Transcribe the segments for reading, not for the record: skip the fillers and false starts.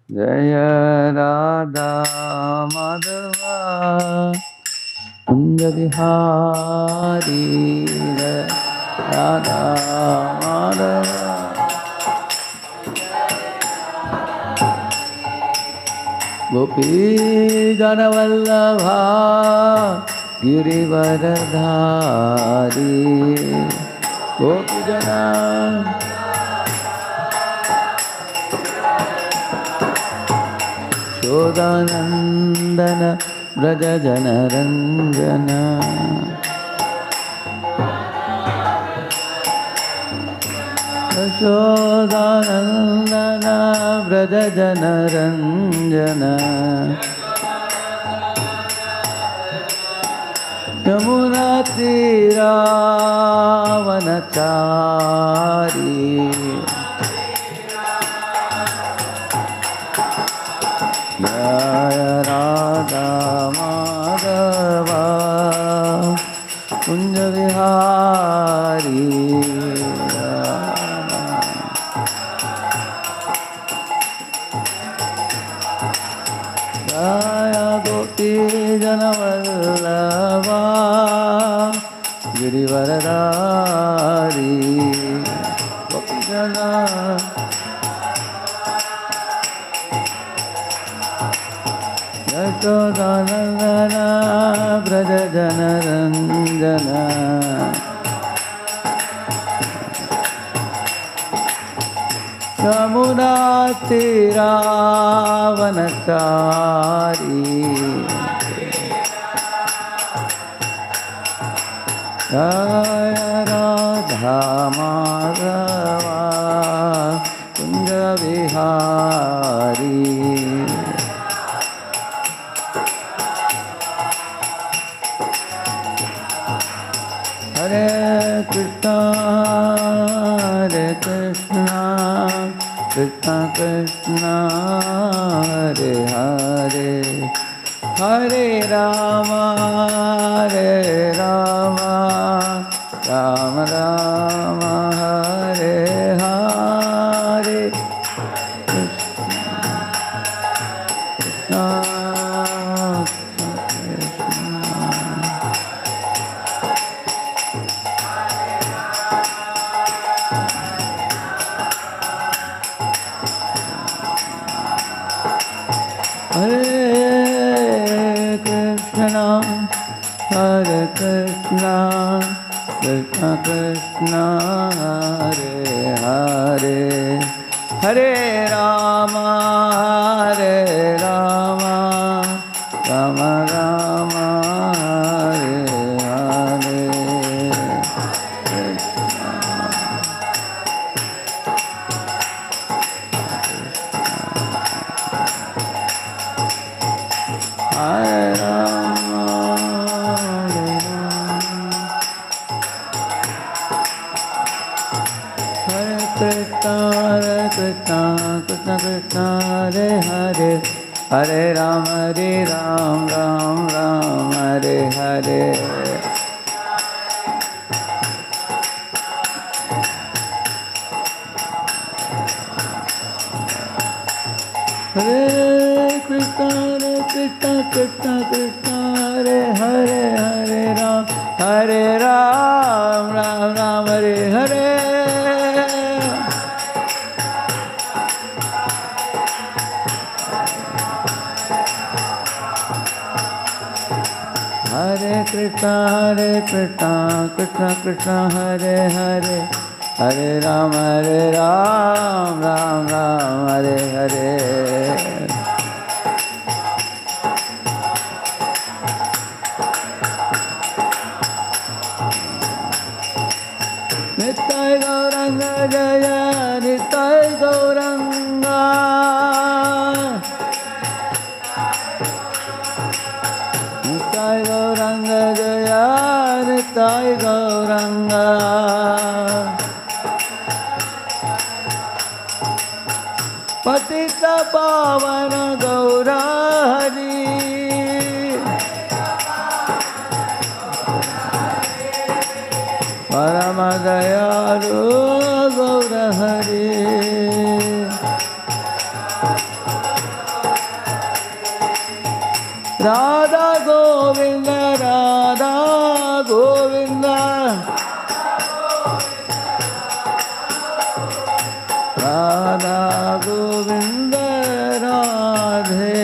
जय राधा माधवा कुंज बिहारी जय राधा माधवा गोपी जनवल्लभा गिरिवरधारी गोपी जना यशोदानंदन व्रज जनरंजन यशोदानंदन व्रज जनरंजन यमुना तीरावनचारी जय राधा माधवा कुंज विहारी जय गोपी जनवल्लभा गिरिवरधारी गोपी जना यशोदानंदन व्रज जनरंजन यमुना तीरावनचारी जय राधा माधवा कुंज विहारी हरे कृष्णा कृष्णा कृष्णा हरे हरे हरे राम राम राम हरे हरे कृष्णा हरे कृष्णा कृष्णा कृष्णा हरे हरे हरे राम राम राम हरे हरे हरे राम हरे कृष्णा कृष्णा कृष्णा हरे हरे हरे राम राम राम हरे हरे हरे कृष्णा कृष्णा कृष्णा हरे हरे हरे राम राम हरे हरे हरे कृष्णा कृष्णा कृष्णा हरे हरे हरे राम राम हरे हरे नित्य गौरंग जय नित्य गौरंगा नित्य गौरंग जय नित्य गौरंगा पतित पावन गौरा हरि परम दयालु गौर हरि राधा गोविंद राधा गोविंद राधा गोविंद राधे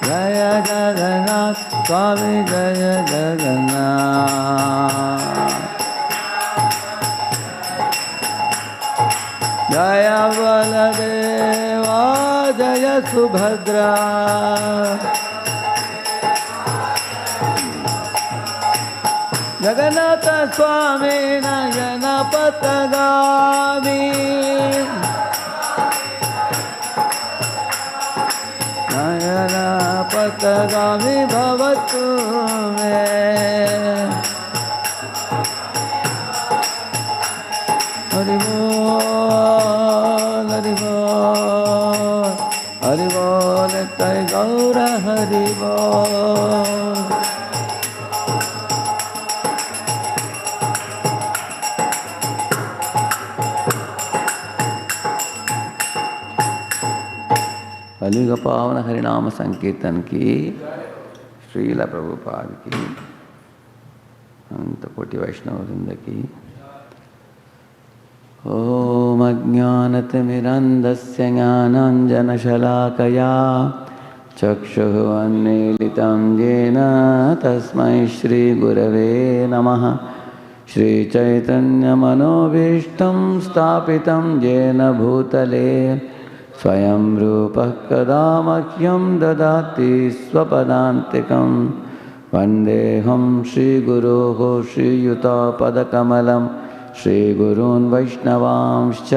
जय जगन्नाथ स्वामी जय जगन्नाथ जय बलदेवा जय सुभद्रा जगन्नाथ स्वामी नयन पथगामी नयन पथगामी भवतु मे हरि बोल हरि बोल हरि बोल तय गौर हरि बोल कलियुग पावन हरिनाम संकीर्तन की श्रील प्रभुपाद की अनंत कोटि वैष्णव वृंद की। ओम अज्ञानतिमिरन्धस्य ज्ञानाञ्जनशलाकया चक्षुः उन्मीलितं येन तस्मै श्रीगुरवे नमः। श्रीचैतन्यमनोभीष्टं स्थापितं येन भूतले स्वयं रूपः कदा मह्यं ददाति स्वपदान्तिकं। वन्देऽहं श्रीगुरोः श्रीयुतापदकमलं श्रीगुरून् वैष्णवांश्च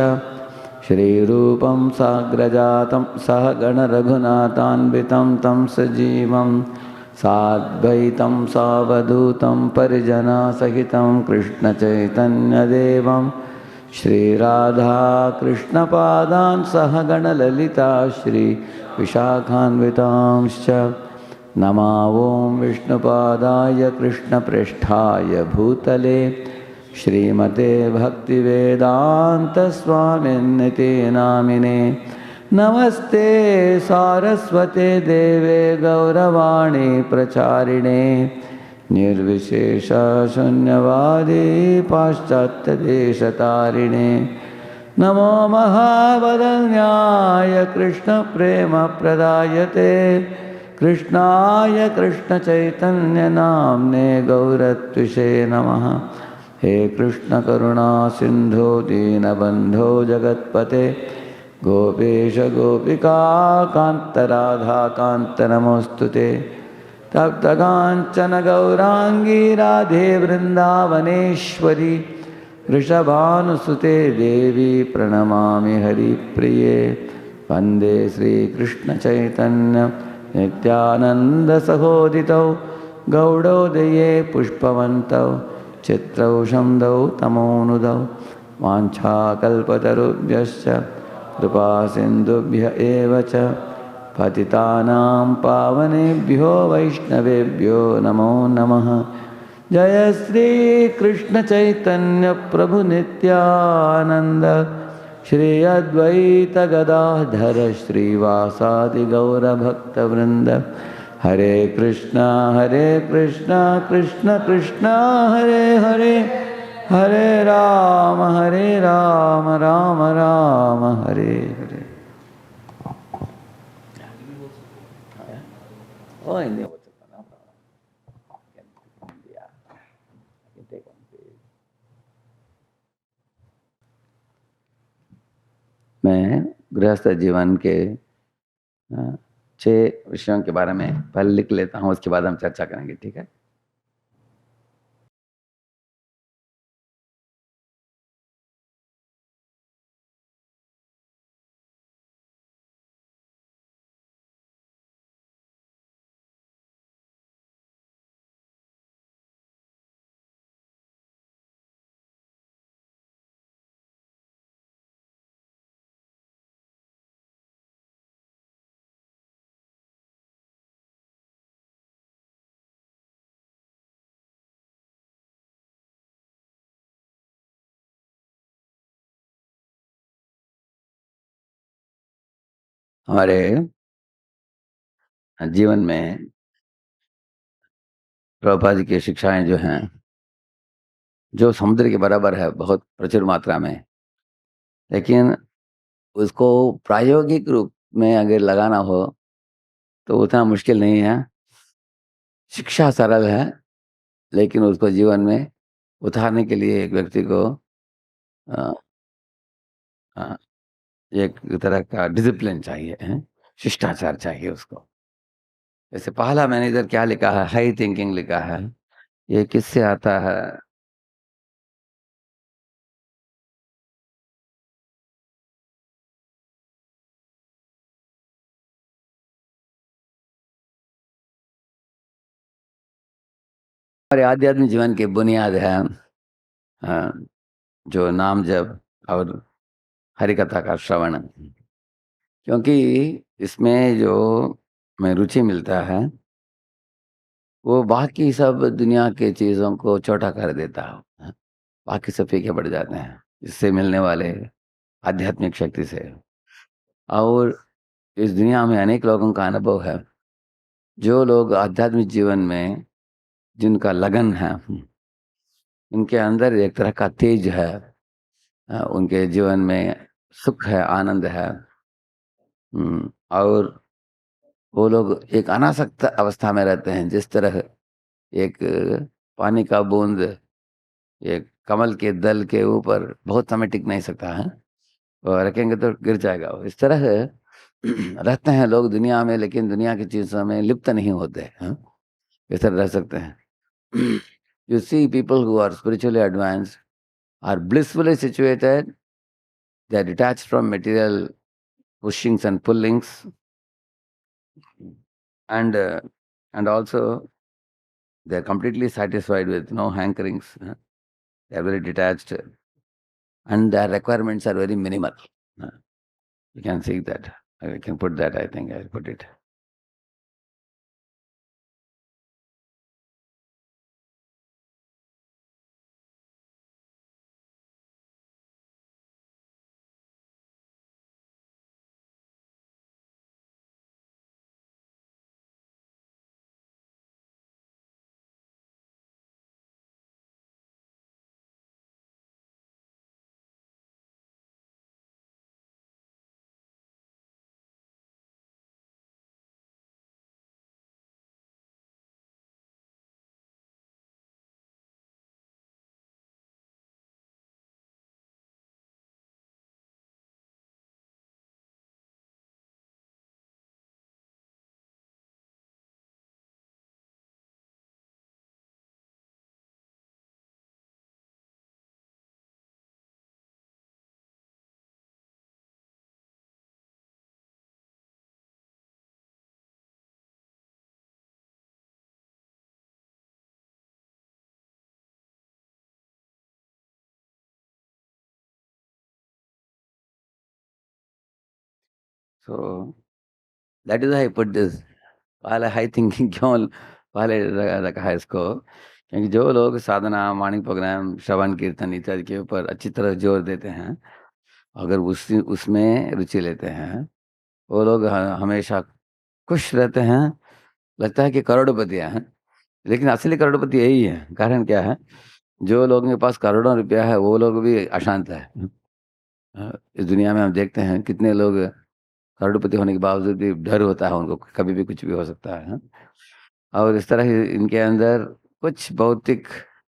श्रीरूपं साग्रजातं सहगणरघुनाथान्वितं तं सजीवं साद्वैतं सावधूतं परिजनसहितं कृष्णचैतन्यदेवं श्रीराधाकृष्णपादान् सहगणललिता श्रीविशाखान्वितांश्च नमो ॐ विष्णुपादाय कृष्णप्रेष्ठाय भूतले श्रीमते भक्तिवेदान्तस्वामिन्निति नामिने। नमस्ते सारस्वते देवे गौरवाणी प्रचारिणे निर्विशेषशून्यवादी पाश्चात्यदेशतारिणे। नमो महावदन्याय कृष्णप्रेमप्रदायते कृष्णाय कृष्णचैतन्यनाम्ने गौरत्विषे नमः। हे कृष्ण करुणा सिंधो दीनबंधो जगत्पते गोपेश गोपिका कांत राधा कांत नमोस्तुते। तप्तकांचन गौरांगी राधे वृंदावनेश्वरी वृषभानुसुते देवी प्रणमामि हरिप्रिये। वंदे श्रीकृष्ण चैतन्य नित्यानंद सहोदितौ गौड़ोदये पुष्पवन्तौ चित्रौ शम्दौ तमोनुदौ वाञ्छाकल्पतरुभ्यश्च कृपा सिन्धुभ्य एव च पतितानां पावनेभ्यो वैष्णवेभ्यो नमो नमः। जय श्री कृष्ण चैतन्य प्रभु नित्यानंद श्री अद्वैत गदाधर श्रीवासादि गौरभक्तवृंद। हरे कृष्णा कृष्ण कृष्ण हरे हरे हरे राम राम राम हरे हरे। Oh, ini मैं गृहस्थ जीवन के 6 विषयों के बारे में पहले लिख लेता हूँ, उसके बाद हम चर्चा करेंगे, ठीक है। हमारे जीवन में प्रभुपाद जी की शिक्षाएं जो हैं, जो समुद्र के बराबर है बहुत प्रचुर मात्रा में, लेकिन उसको प्रायोगिक रूप में अगर लगाना हो तो उतना मुश्किल नहीं है। शिक्षा सरल है, लेकिन उसको जीवन में उतारने के लिए एक व्यक्ति को अ, अ, एक तरह का डिसिप्लिन चाहिए है, शिष्टाचार चाहिए उसको। जैसे पहला मैंने इधर क्या लिखा है, हाई थिंकिंग लिखा है। ये किससे आता है? हमारे आध्यात्मिक जीवन की बुनियाद है अ, जो नाम जप और हरि कथा का श्रवण, क्योंकि इसमें जो मैं रुचि मिलता है वो बाकी सब दुनिया के चीज़ों को छोटा कर देता है। बाकी सब फीके पड़ जाते हैं इससे मिलने वाले आध्यात्मिक शक्ति से। और इस दुनिया में अनेक लोगों का अनुभव है, जो लोग आध्यात्मिक जीवन में जिनका लगन है, उनके अंदर एक तरह का तेज है, उनके जीवन में सुख है, आनंद है। और वो लोग एक अनासक्त अवस्था में रहते हैं। जिस तरह एक पानी का बूंद एक कमल के दल के ऊपर बहुत समय टिक नहीं सकता है, और रखेंगे तो गिर जाएगा। इस तरह रहते हैं लोग दुनिया में, लेकिन दुनिया की चीज़ों में लिप्त नहीं होते हैं। इस तरह रह सकते हैं। You see people who are spiritually advanced are blissfully situated. They are detached from material pushings and pullings, and uh, and also they are completely satisfied with no hankerings. They are very detached, and their requirements are very minimal. Uh, You can see that. I can put that. I think I'll put it. So that is why I put this. पहले high thinking क्यों पहले रखा है इसको, क्योंकि जो लोग साधना, morning programme, श्रवण कीर्तन इत्यादि के ऊपर अच्छी तरह जोर देते हैं, अगर उसमें रुचि लेते हैं, वो लोग हमेशा खुश रहते हैं। लगता है कि करोड़पति हैं, लेकिन असली करोड़पति यही है। कारण क्या है? जो लोगों के पास करोड़ों रुपया है वो लोग भी अशांत है। इस दुनिया में हम देखते हैं कितने लोग करोड़पति होने के बावजूद भी डर होता है उनको, कभी भी कुछ भी हो सकता है। और इस तरह ही इनके अंदर कुछ भौतिक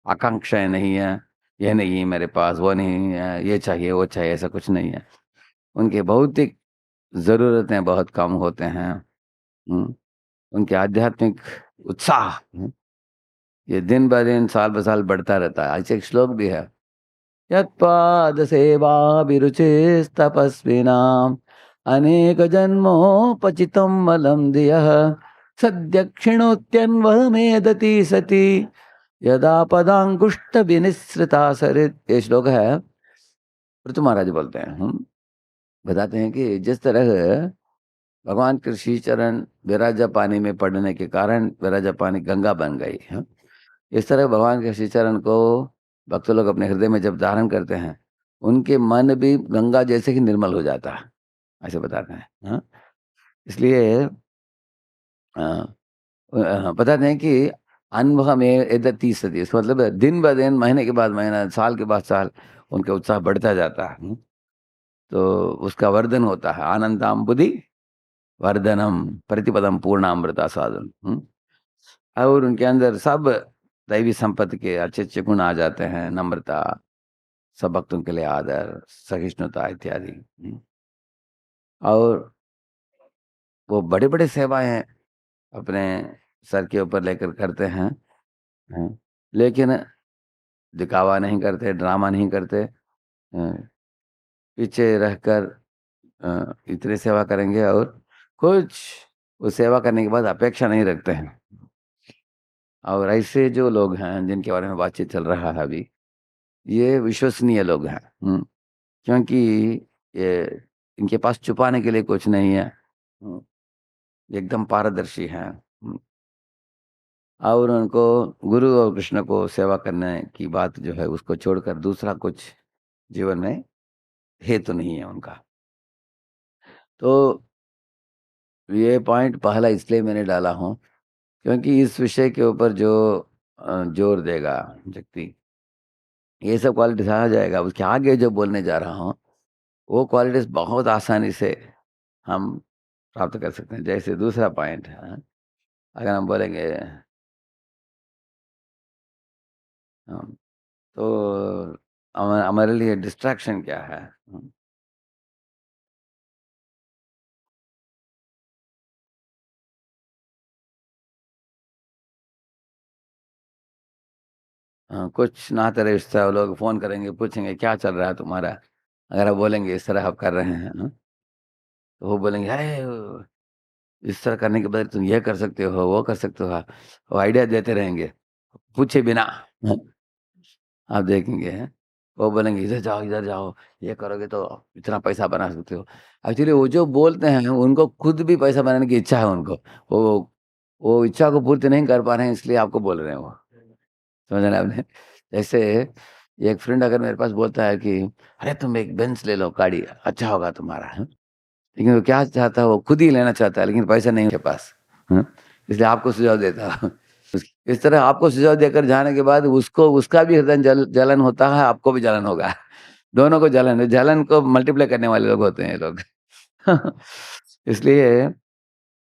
आकांक्षाएं नहीं है। ये नहीं है मेरे पास, वो नहीं है, ये चाहिए वो चाहिए, ऐसा कुछ नहीं है। उनके भौतिक ज़रूरतें बहुत कम होते हैं। हुँ, उनके आध्यात्मिक उत्साह, ये दिन ब दिन, साल ब साल बढ़ता रहता है। ऐसे एक श्लोक भी है, यत्पाद सेवाभिरुचिस्तपस्विनाम् अनेक जन्मोपचितं मलं धियः सद्य क्षिणोत्यन्वहमेदति सति यदा पदांगुष्ठ विनिसृता सरित। ये श्लोक है, ऋतु महाराज बोलते हैं। हम बताते हैं कि जिस तरह भगवान के श्री चरण विराजा पानी में पड़ने के कारण विराजा पानी गंगा बन गई है, इस तरह भगवान के श्री चरण को भक्त लोग अपने हृदय में जब धारण करते हैं, उनके मन भी गंगा जैसे ही निर्मल हो जाता है, ऐसे बताते हैं। हाँ? इसलिए बताते हैं कि अनुभव में एदति सति, इसका मतलब है दिन-ब-दिन, महीने के बाद महीना, साल के बाद साल उनका उत्साह बढ़ता जाता है। तो उसका वर्धन होता है। आनंदाम्बुधि वर्धनम प्रतिपदम पूर्णामृतास्वादन। और उनके अंदर सब दैवी संपत्ति के अच्छे-अच्छे गुण आ जाते हैं, नम्रता, सब भक्तों के लिए आदर, सहिष्णुता इत्यादि। और वो बड़े-बड़े सेवाएँ अपने सर के ऊपर लेकर करते हैं। हैं, लेकिन दिखावा नहीं करते, ड्रामा नहीं करते। पीछे रहकर इतनी सेवा करेंगे और कुछ उस सेवा करने के बाद अपेक्षा नहीं रखते हैं। और ऐसे जो लोग हैं जिनके बारे में बातचीत चल रहा है अभी, ये विश्वसनीय लोग हैं। क्योंकि ये इनके पास छुपाने के लिए कुछ नहीं है। हुँ, एकदम पारदर्शी हैं। और उनको गुरु और कृष्ण को सेवा करने की बात जो है उसको छोड़कर दूसरा कुछ जीवन में हेतु नहीं है उनका। तो ये पॉइंट पहला इसलिए मैंने डाला हूँ, क्योंकि इस विषय के ऊपर जो जोर देगा व्यक्ति, ये सब क्वालिटीज़ आ जाएगा, उसके आगे जो बोलने जा रहा हूँ, वो क्वालिटीज़ बहुत आसानी से हम प्राप्त कर सकते हैं। जैसे दूसरा पॉइंट है, अगर हम बोलेंगे तो हमारे लिए डिस्ट्रैक्शन क्या है? कुछ नाते रिश्ता लोग फ़ोन करेंगे, पूछेंगे क्या चल रहा है तुम्हारा? अगर आप बोलेंगे इस तरह आप कर रहे हैं, तो वो बोलेंगे, "अरे! इस तरह करने के बजाय तुम ये कर सकते हो, वो कर सकते हो।" वो आइडिया देते रहेंगे, पूछे बिना। आप देखेंगे, वो बोलेंगे इधर जाओ, ये करोगे तो इतना पैसा बना सकते हो। एक्चुअली वो जो बोलते हैं उनको खुद भी पैसा बनाने की इच्छा है उनको। वो वो इच्छा को पूर्ति नहीं कर पा रहे हैं इसलिए आपको बोल रहे हैं वो। समझा ना आपने? जैसे एक फ्रेंड अगर मेरे पास बोलता है कि अरे तुम एक बेंज ले लो गाड़ी, अच्छा होगा तुम्हारा, हैं? लेकिन वो क्या चाहता है, वो खुद ही लेना चाहता है लेकिन पैसा नहीं है उसके पास। हैं? इसलिए आपको सुझाव देता हूँ। इस तरह आपको सुझाव देकर जाने के बाद उसको उसका भी हृदय जलन होता है, आपको भी जलन होगा। दोनों को जलन है, जलन को मल्टीप्लाई करने वाले लोग होते हैं ये लोग। इसलिए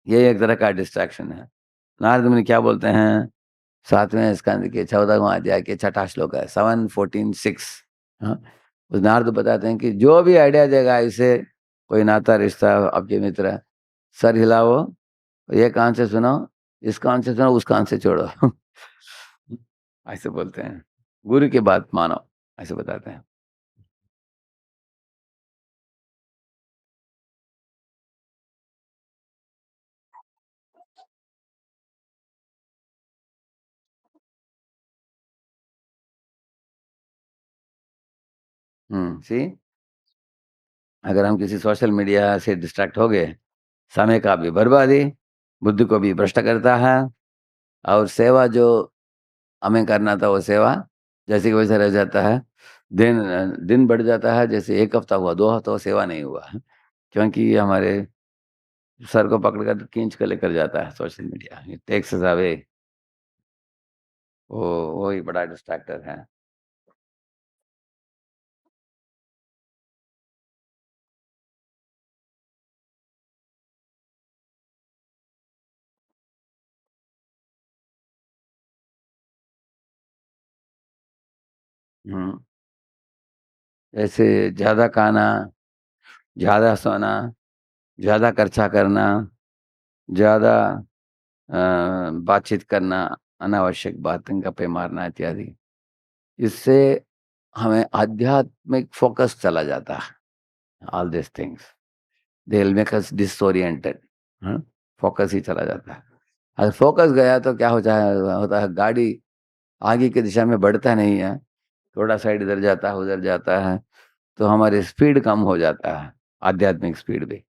ये एक तरह का डिस्ट्रैक्शन है। नारद मुनि क्या बोलते हैं? 7वें स्कंद के 14वाँ अध्याय के छठा श्लोक है 7, 14, 6। हाँ, उस नारद बताते हैं कि जो भी आइडिया देगा इसे, कोई नाता रिश्ता आपके मित्र, सर हिलाओ, ये कान से सुनो, इस कान से सुनो, उस कान से छोड़ो। ऐसे बोलते हैं। गुरु की बात मानो, ऐसे बताते हैं। सी अगर हम किसी सोशल मीडिया से डिस्ट्रैक्ट हो गए, समय का भी बर्बादी, बुद्धि को भी भ्रष्ट करता है और सेवा जो हमें करना था वो सेवा जैसे कि वैसे रह जाता है। दिन बढ़ जाता है, जैसे 1 हफ्ता हुआ, 2 हफ्ता हुआ, सेवा नहीं हुआ है। क्योंकि हमारे सर को पकड़ कर खींच कर लेकर जाता है social media. It takes us away. वो वो ही बड़ा डिस्ट्रैक्टर है। हुँ, जैसे ज़्यादा खाना, ज़्यादा सोना, ज़्यादा खर्चा करना, ज़्यादा बातचीत करना, अनावश्यक बातें गप्पे मारना इत्यादि। इससे हमें आध्यात्मिक फ़ोकस चला जाता है। All these things they will make us disoriented. हाँ, फ़ोकस ही चला जाता है। अगर फ़ोकस गया तो क्या होता है गाड़ी आगे की दिशा में बढ़ता नहीं है, थोड़ा साइड इधर जाता है, उधर जाता है, तो हमारी स्पीड कम हो जाता है, आध्यात्मिक स्पीड भी।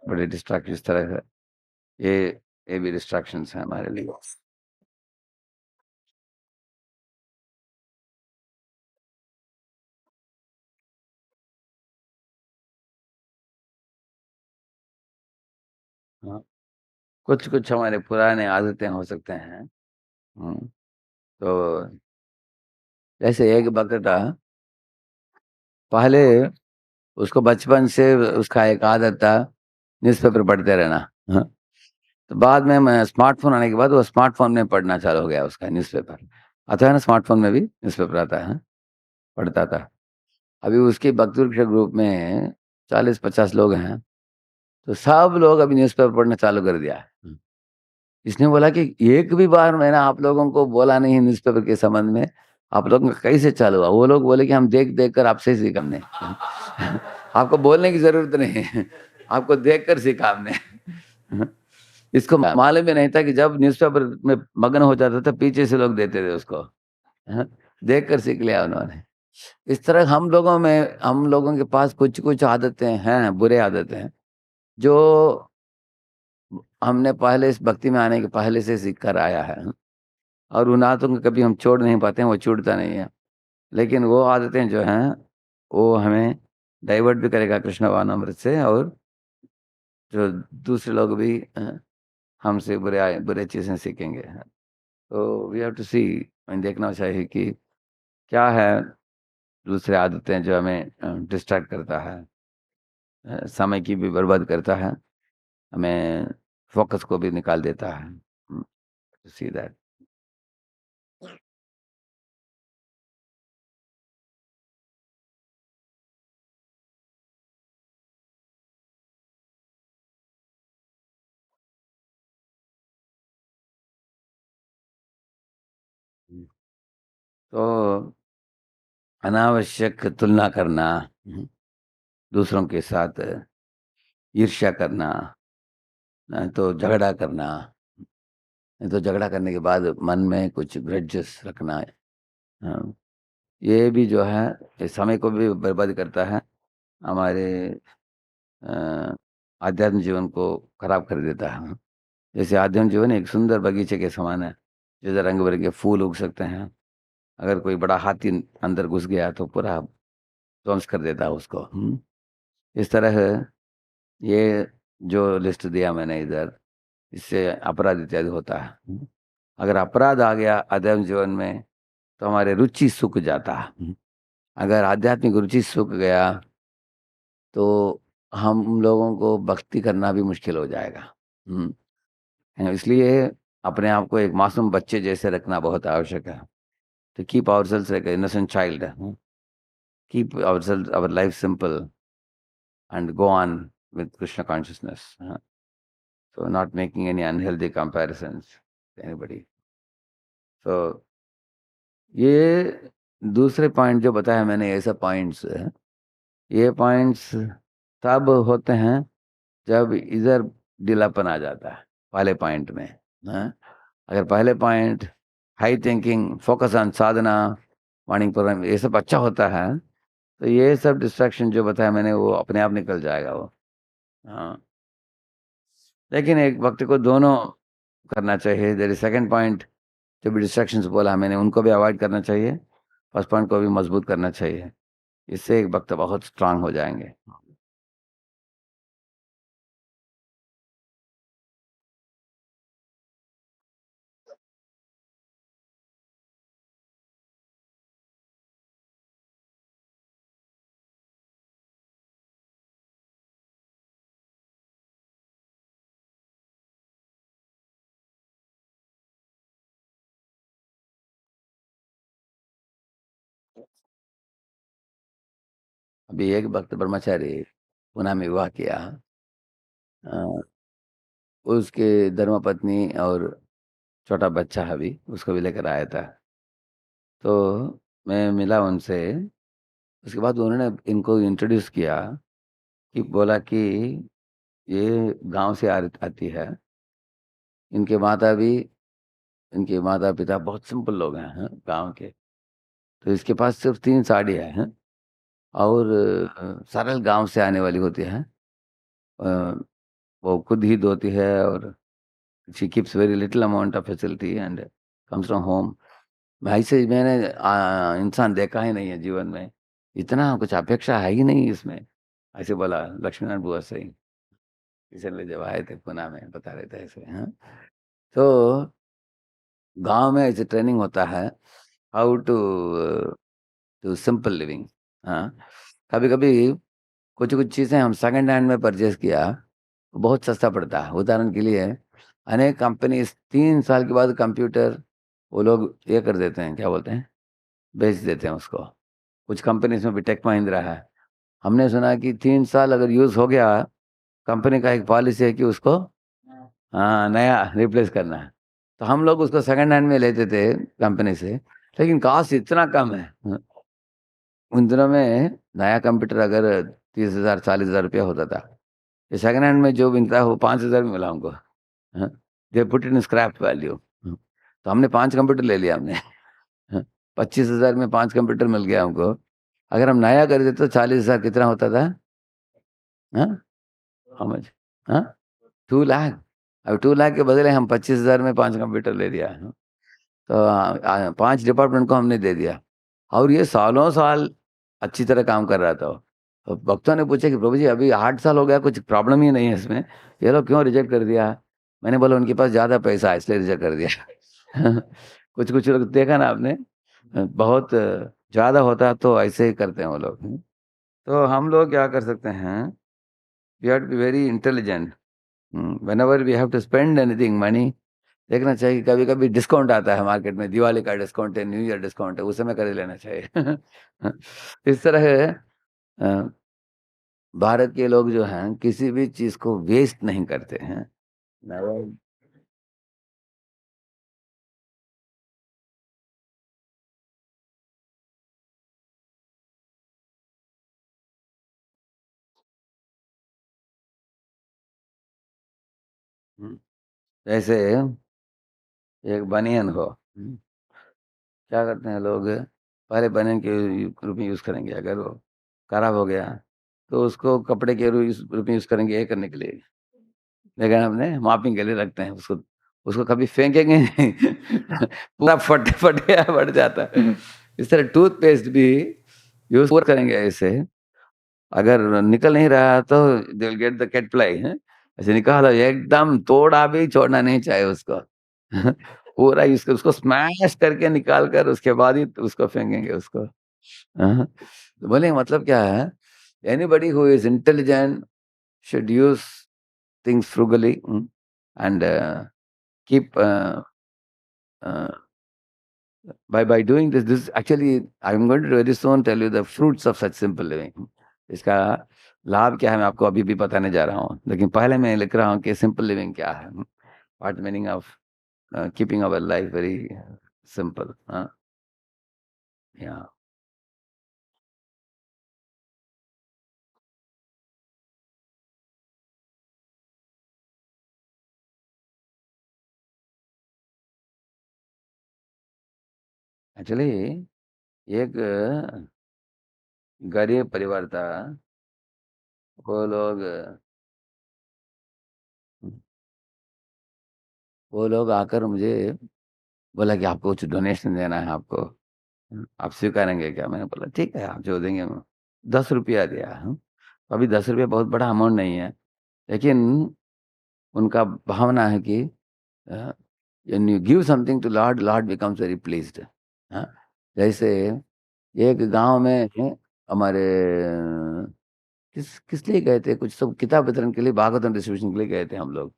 बड़े डिस्ट्रैक्ट इस तरह से ये ये भी डिस्ट्रैक्शंस हैं हमारे लिए। हाँ, कुछ-कुछ हमारे पुराने आदतें हो सकते हैं। हुँ, तो जैसे एक वक़्त था, पहले उसको बचपन से उसका एक आदत था न्यूज़पेपर पढ़ते रहना। हाँ, तो बाद में मैं स्मार्टफ़ोन आने के बाद वो स्मार्टफ़ोन में पढ़ना चालू हो गया उसका न्यूज़पेपर। आता है ना स्मार्टफ़ोन में भी न्यूज़पेपर आता है, हाँ, पढ़ता था। अभी उसके बकचोद के ग्रुप में 40-50 लोग हैं, तो सब लोग अभी न्यूज़पेपर पढ़ना चालू कर दिया है। इसने बोला कि एक भी बार मैंने आप लोगों को बोला नहीं न्यूज़पेपर के संबंध में, आप लोगों का कैसे चालू हुआ? वो लोग बोले कि हम देख-देख कर आपसे ही सीखा हमने। आपको बोलने की ज़रूरत नहीं है, आपको देख कर सीखा हमने। इसको मालूम भी नहीं था कि जब न्यूज़पेपर में मगन हो जाता था, पीछे से लोग देते थे उसको। हाँ, देख कर सीख लिया उन्होंने। इस तरह हम लोगों के पास कुछ-कुछ आदतें हैं, बुरे आदतें हैं, जो हमने पहले इस भक्ति में आने के पहले से सीख कर आया है। और उन आदतों को कभी हम छोड़ नहीं पाते हैं, वो छूटता नहीं है। लेकिन वो आदतें जो हैं, वो हमें डाइवर्ट भी करेगा कृष्ण भावनामृत से, और जो दूसरे लोग भी हमसे बुरे चीज़ें सीखेंगे। तो वी हैव टू सी, हमें देखना चाहिए कि क्या है दूसरी आदतें जो हमें डिस्ट्रैक्ट करता है, समय की भी बर्बाद करता है, हमें फ़ोकस को भी निकाल देता है। To see that. तो अनावश्यक तुलना करना, दूसरों के साथ ईर्ष्या करना, नहीं तो झगड़ा करना, नहीं तो झगड़ा करने के बाद मन में कुछ ग्रजेस रखना, हाँ, ये भी जो है, ये समय को भी बर्बाद करता है, हमारे अ, आध्यात्म जीवन को खराब कर देता है। जैसे आध्यात्म जीवन एक सुंदर बगीचे के समान है, जैसे रंग-बिरंगे फूल उग सकते हैं। अगर कोई बड़ा हाथी अंदर घुस गया तो पूरा ध्वंस कर देता है उसको। इस तरह ये जो लिस्ट दिया मैंने इधर, इससे अपराध इत्यादि होता है। अगर अपराध आ गया आध्यात्मिक जीवन में, तो हमारी रुचि सूख जाता है। अगर आध्यात्मिक रुचि सूख गया, तो हम लोगों को भक्ति करना भी मुश्किल हो जाएगा। इसलिए अपने आप को एक मासूम बच्चे जैसे रखना बहुत आवश्यक है। To keep ourselves like an innocent child, keep ourselves, our life simple, and go on with Krishna consciousness. So not making any unhealthy comparisons to anybody. So ये दूसरे पॉइंट जो बताया मैंने, ये सब पॉइंट्स हैं, ये पॉइंट्स तब होते हैं जब इधर ढीलापन आ जाता है पहले पॉइंट में। हाँ? अगर पहले point high thinking, focus on sadhana, morning programme, ये सब अच्छा होता है, तो ये सब डिस्ट्रैक्शन जो बताया मैंने वो अपने आप निकल जाएगा वो। हाँ, लेकिन एक व्यक्ति को दोनों करना चाहिए। देयर इज़ सेकंड पॉइंट, जो भी डिस्ट्रैक्शंस बोला मैंने उनको भी अवॉइड करना चाहिए, फर्स्ट पॉइंट को भी मजबूत करना चाहिए। इससे एक वक्त बहुत स्ट्रांग हो जाएँगे। अभी एक भक्त ब्रह्मचारी पूना में विवाह किया। अ, उसके धर्मपत्नी और छोटा बच्चा है अभी, उसको भी लेकर आया था। तो मैं मिला उनसे, उसके बाद उन्होंने इनको इंट्रोड्यूस किया, कि बोला कि ये गाँव से आती है। इनके माता भी इनके माता-पिता बहुत सिंपल लोग हैं, गाँव के। तो इसके पास सिर्फ़ 3 साड़ियाँ हैं, और सरल गाँव से आने वाली होती हैं। अ, वो खुद ही धोती है, और she keeps very little amount of facility and comes from home. ऐसे मैंने इंसान देखा ही नहीं है जीवन में। इतना कुछ अपेक्षा है ही नहीं इसमें, ऐसे बोला लक्ष्मीनारायण बुआ से ही। इसीलिए जब आए थे पूना में बता रहे थे ऐसे, हाँ। तो गाँव में ऐसे ट्रेनिंग होता है, how to to simple living, हाँ। कभी-कभी कुछ-कुछ चीज़ें हम सेकंड हैंड में परचेज़ किया, तो बहुत सस्ता पड़ता है। उदाहरण के लिए अनेक कंपनीज़ 3 साल के बाद कंप्यूटर वो लोग ये कर देते हैं, क्या बोलते हैं? बेच देते हैं उसको। कुछ कंपनीज़ में भी टेक महिंद्रा है। हमने सुना कि 3 साल अगर यूज़ हो गया, कंपनी का एक पॉलिसी है कि उसको हाँ, नया रिप्लेस करना है। तो हम लोग उसको सेकंड हैंड में लेते थे कंपनी से, लेकिन कॉस्ट इतना कम है। उन दिनों में नया कंप्यूटर अगर 30,000 40,000 रुपया होता था। ये सेकंड हैंड में जो मिलता है वो 5,000 में मिला हमको। हाँ, they put in scrap value. तो हमने 5 कंप्यूटर ले लिया हमने। हाँ, 25,000 में 5 कंप्यूटर मिल गया हमको। अगर हम नया खरीदे तो 40,000 कितना होता था? हाँ, हाउ मच? हाँ, 2 लाख। अब 2 लाख के बदले हम 25,000 में 5 कंप्यूटर ले लिया। तो 5 डिपार्टमेंट को हमने दे दिया और ये सालों-साल अच्छी तरह काम कर रहा था वो। तो भक्तों ने पूछा कि प्रभु जी अभी 8 साल हो गया, कुछ प्रॉब्लम ही नहीं है इसमें, ये लोग क्यों रिजेक्ट कर दिया? मैंने बोला उनके पास ज़्यादा पैसा है इसलिए रिजेक्ट कर दिया। कुछ-कुछ लोग देखा ना आपने, बहुत ज़्यादा होता तो ऐसे ही करते हैं वो लोग। तो हम लोग क्या कर सकते हैं, we have to be very intelligent. Whenever we have to spend anything money, देखना चाहिए कि कभी-कभी डिस्काउंट आता है मार्केट में, दिवाली का डिस्काउंट है, न्यू ईयर डिस्काउंट है, उस समय खरीद लेना चाहिए। इस तरह अ, भारत के लोग जो हैं किसी भी चीज़ को वेस्ट नहीं करते हैं। नेवर। हुँ, जैसे एक बनियान हो, क्या करते हैं लोग, पहले बनियान के रूप में यूज़ करेंगे, अगर वो खराब हो गया, तो उसको कपड़े के रूप में यूज़ करेंगे ये करने के लिए। देखा है आपने? मॉपिंग के लिए रखते हैं उसको, उसको कभी फेंकेंगे नहीं। पूरा फटे-फटे बढ़ जाता है। इस तरह टूथपेस्ट भी यूज़ करेंगे ऐसे, अगर निकल नहीं रहा तो they will get the cat fly, हैं? ऐसे निकालो एकदम तोड़ा भी छोड़ना नहीं चाहिए उसको। पूरा इसको उसको स्मैश करके निकाल कर उसके बाद ही उसको फेंकेंगे उसको। हाँ, तो बोले मतलब क्या है, anybody who is intelligent should use things frugally, and keep uh, by doing this actually I'm going to very soon tell you the fruits of such simple living. इसका लाभ क्या है मैं आपको अभी भी बताने जा रहा हूँ, लेकिन पहले मैं लिख रहा हूँ कि सिंपल लिविंग क्या है, what meaning of keeping our life very simple, हाँ, या एक्चुअली एक गरीब परिवार था, वो लोग वो लोग आकर मुझे बोला कि आपको कुछ डोनेशन देना है आपको, आप स्वीकारेंगे क्या? मैंने बोला ठीक है, आप जो देंगे मैं ₹10 दिया, अभी ₹10 बहुत बड़ा अमाउंट नहीं है, लेकिन उनका भावना है कि uh, when you give something to lord, lord becomes very pleased, हाँ। जैसे एक गाँव में हमारे किस लिए गए थे, कुछ सब किताब वितरण के लिए, भागवतम डिस्ट्रीब्यूशन के लिए गए थे हम लोग।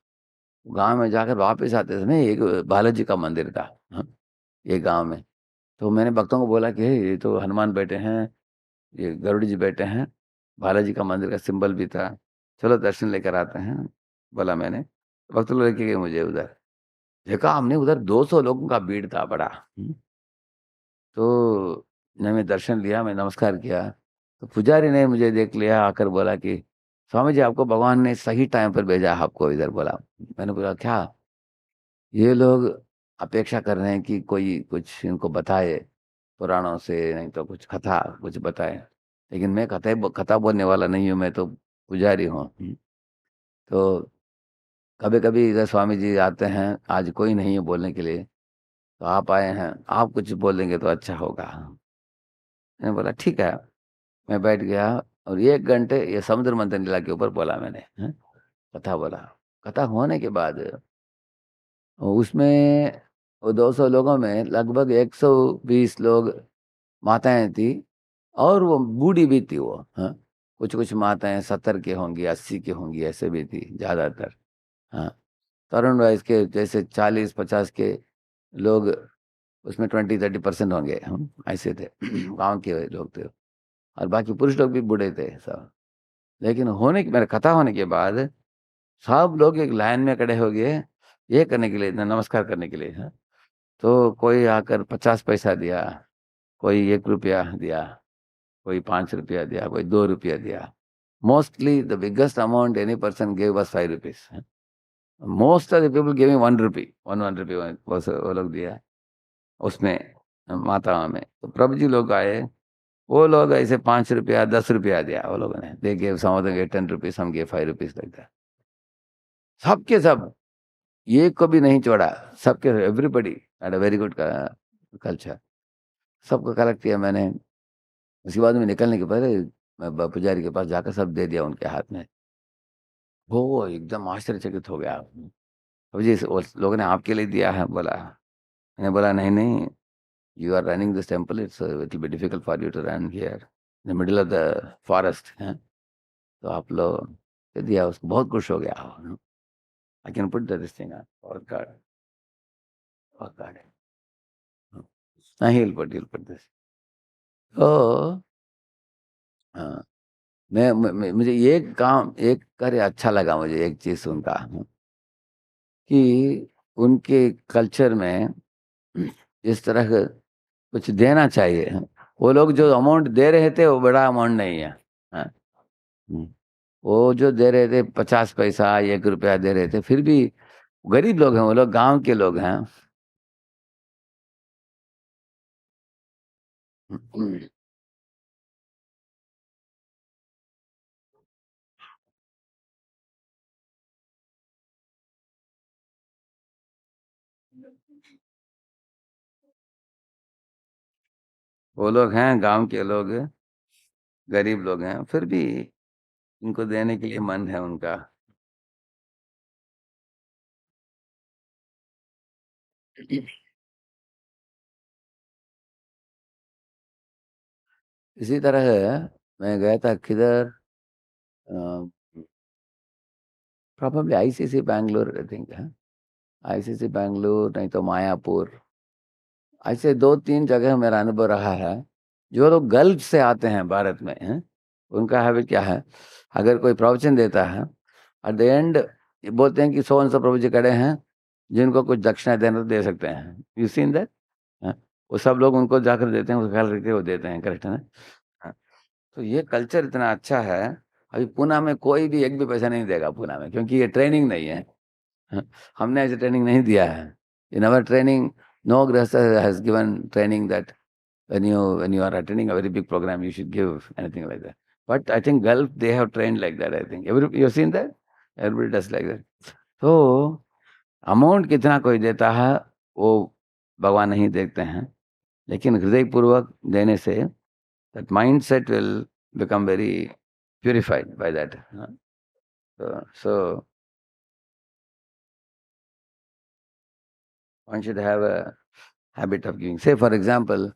गाँव में जाकर वापस आते समय एक बालाजी का मंदिर था, हाँ, एक गाँव में। तो मैंने भक्तों को बोला कि "हे, ये तो हनुमान बैठे हैं, ये गरुड़ जी बैठे हैं, बालाजी का मंदिर का सिंबल भी था, चलो दर्शन लेकर आते हैं।" बोला मैंने। भक्त लोग लेके गए मुझे उधर। देखा हमने उधर 200 लोगों का भीड़ था बड़ा। तो मैंने दर्शन लिया, मैं नमस्कार किया, तो पुजारी ने मुझे देख लिया, आकर बोला कि स्वामी जी आपको भगवान ने सही टाइम पर भेजा है आपको इधर, बोला। मैंने बोला क्या? ये लोग अपेक्षा कर रहे हैं कि कोई कुछ इनको बताए, पुराणों से नहीं तो कुछ कथा कुछ बताए। लेकिन मैं कथा बोलने वाला नहीं हूँ, मैं तो पुजारी हूँ। तो कभी-कभी इधर स्वामी जी आते हैं, आज कोई नहीं है बोलने के लिए, तो आप आए हैं, आप कुछ बोलेंगे तो अच्छा होगा। मैंने बोला ठीक है, मैं बैठ गया और 1 घंटे ये समुद्र मंथन लीला के ऊपर बोला मैंने, हैं। कथा बोला। कथा होने के बाद उसमें वो 200 लोगों में लगभग 120 लोग माताएं थी और वो बूढ़ी भी थी वो, हाँ। कुछ कुछ माताएं 70 के होंगी, 80 के होंगी, ऐसे भी थी ज्यादातर। हाँ। तरुण वयस के जैसे 40-50 के लोग उसमें 20-30% होंगे, हम ऐसे थे। गांव के लोग थे। और बाकी पुरुष लोग भी बूढ़े थे सब। लेकिन होने की मेरा कथा होने के बाद सब लोग एक लाइन में खड़े हो गए, ये करने के लिए, नमस्कार करने के लिए, हाँ। तो कोई आकर 50 पैसा दिया, कोई 1 रुपया दिया, कोई 5 रुपया दिया, कोई 2 रुपया दिया। Mostly the biggest amount any person gave was 5 rupees। Most of the people giving 1 rupee, one rupee वो लोग दिया उसमें, माताओं में। तो प्रभु जी लोग आए, वो लोग ऐसे 5 रुपया 10 रुपया दिया वो लोगों ने। They gave, some of them gave 10 rupees, some gave 5 rupees like that। सबके सब, ये को भी नहीं छोड़ा। सबके, everybody had a very good culture. सबको कलेक्ट किया मैंने। उसके बाद में निकलने के पहले मैं पुजारी के पास जाकर सब दे दिया उनके हाथ में। वो एकदम आश्चर्यचकित हो गया। अब जी वो लोगों ने आपके लिए दिया है बोला। मैंने बोला नहीं नहीं, you are running this temple, it's it will be difficult for you to run here in the middle of the forest है। तो आप लोग दे दिया उसको, बहुत खुश हो गया। I can put this thing और कार्ड, और card. He will put this. तो हाँ, मुझे एक काम, एक कार्य अच्छा लगा मुझे, एक चीज उनका, कि उनके कल्चर में इस तरह का कुछ देना चाहिए। वो लोग जो अमाउंट दे रहे थे वो बड़ा अमाउंट नहीं है, हाँ। हम्म। वो जो दे रहे थे 50 पैसा 1 रुपया दे रहे थे, फिर भी गरीब लोग हैं, वो लोग गांव के लोग हैं। वो लोग हैं गांव के लोग, गरीब लोग हैं, फिर भी इनको देने के लिए मन है उनका। इसी तरह मैं गया था किधर, probably ICC Bangalore I think है। आईसीसी बैंगलोर नहीं तो मायापुर, ऐसे 2-3 जगह मेरा अनुभव रहा है। जो लोग गल्फ से आते हैं भारत में हैं, उनका हैबिट क्या है, अगर कोई प्रवचन देता है, एट द एंड बोलते हैं कि सो एंड सो प्रभु जी खड़े हैं, जिनको कुछ दक्षिणा देना तो दे सकते हैं। You seen that? वो सब लोग उनको जाकर देते हैं, उसका ख्याल रखते हुए देते हैं, करेक्ट है ना? हाँ। तो ये कल्चर इतना अच्छा है। अभी पूना में कोई भी एक भी पैसा नहीं देगा पूना में, क्योंकि ये ट्रेनिंग नहीं है। हाँ, हमने ऐसे ट्रेनिंग नहीं दिया है। इन अवर ट्रेनिंग, नो गृहस्थ has given training that when you are attending a very big program you should give anything like that. But I think Gulf they have trained like that, I think you've seen that, everybody does like that। तो amount कितना कोई देता है वो भगवान नहीं देखते हैं, लेकिन हृदय पूर्वक देने से that mindset will become very purified by that। So one should have a habit of giving. Say for example,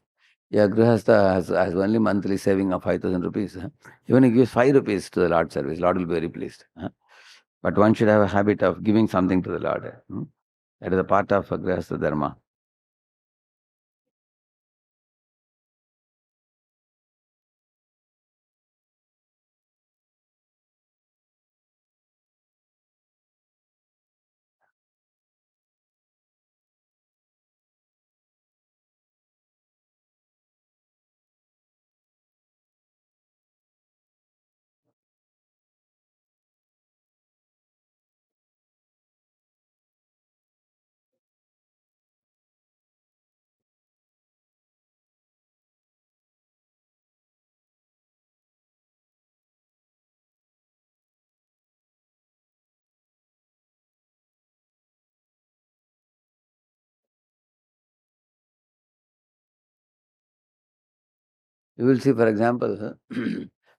yeah, Grihastha has only monthly saving of 5,000 rupees. Even he gives 5 rupees to the Lord service, Lord will be very pleased. But one should have a habit of giving something to the Lord. That is a part of Grihastha Dharma. You will see, for example,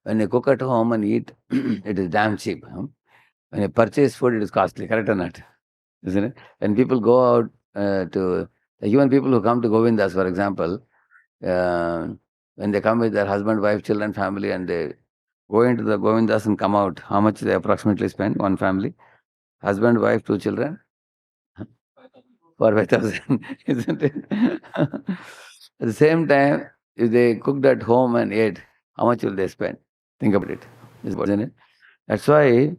when you cook at home and eat, it is damn cheap. When you purchase food, it is costly, correct or not? Isn't it? When people go out even people who come to Govindas, for example, uh, when they come with their husband, wife, children, family, and they go into the Govindas and come out, how much they approximately spend, one family? Husband, wife, two children? For 5,000, isn't it? At the same time, if they cooked at home and ate, how much will they spend? Think about it, isn't it? That's why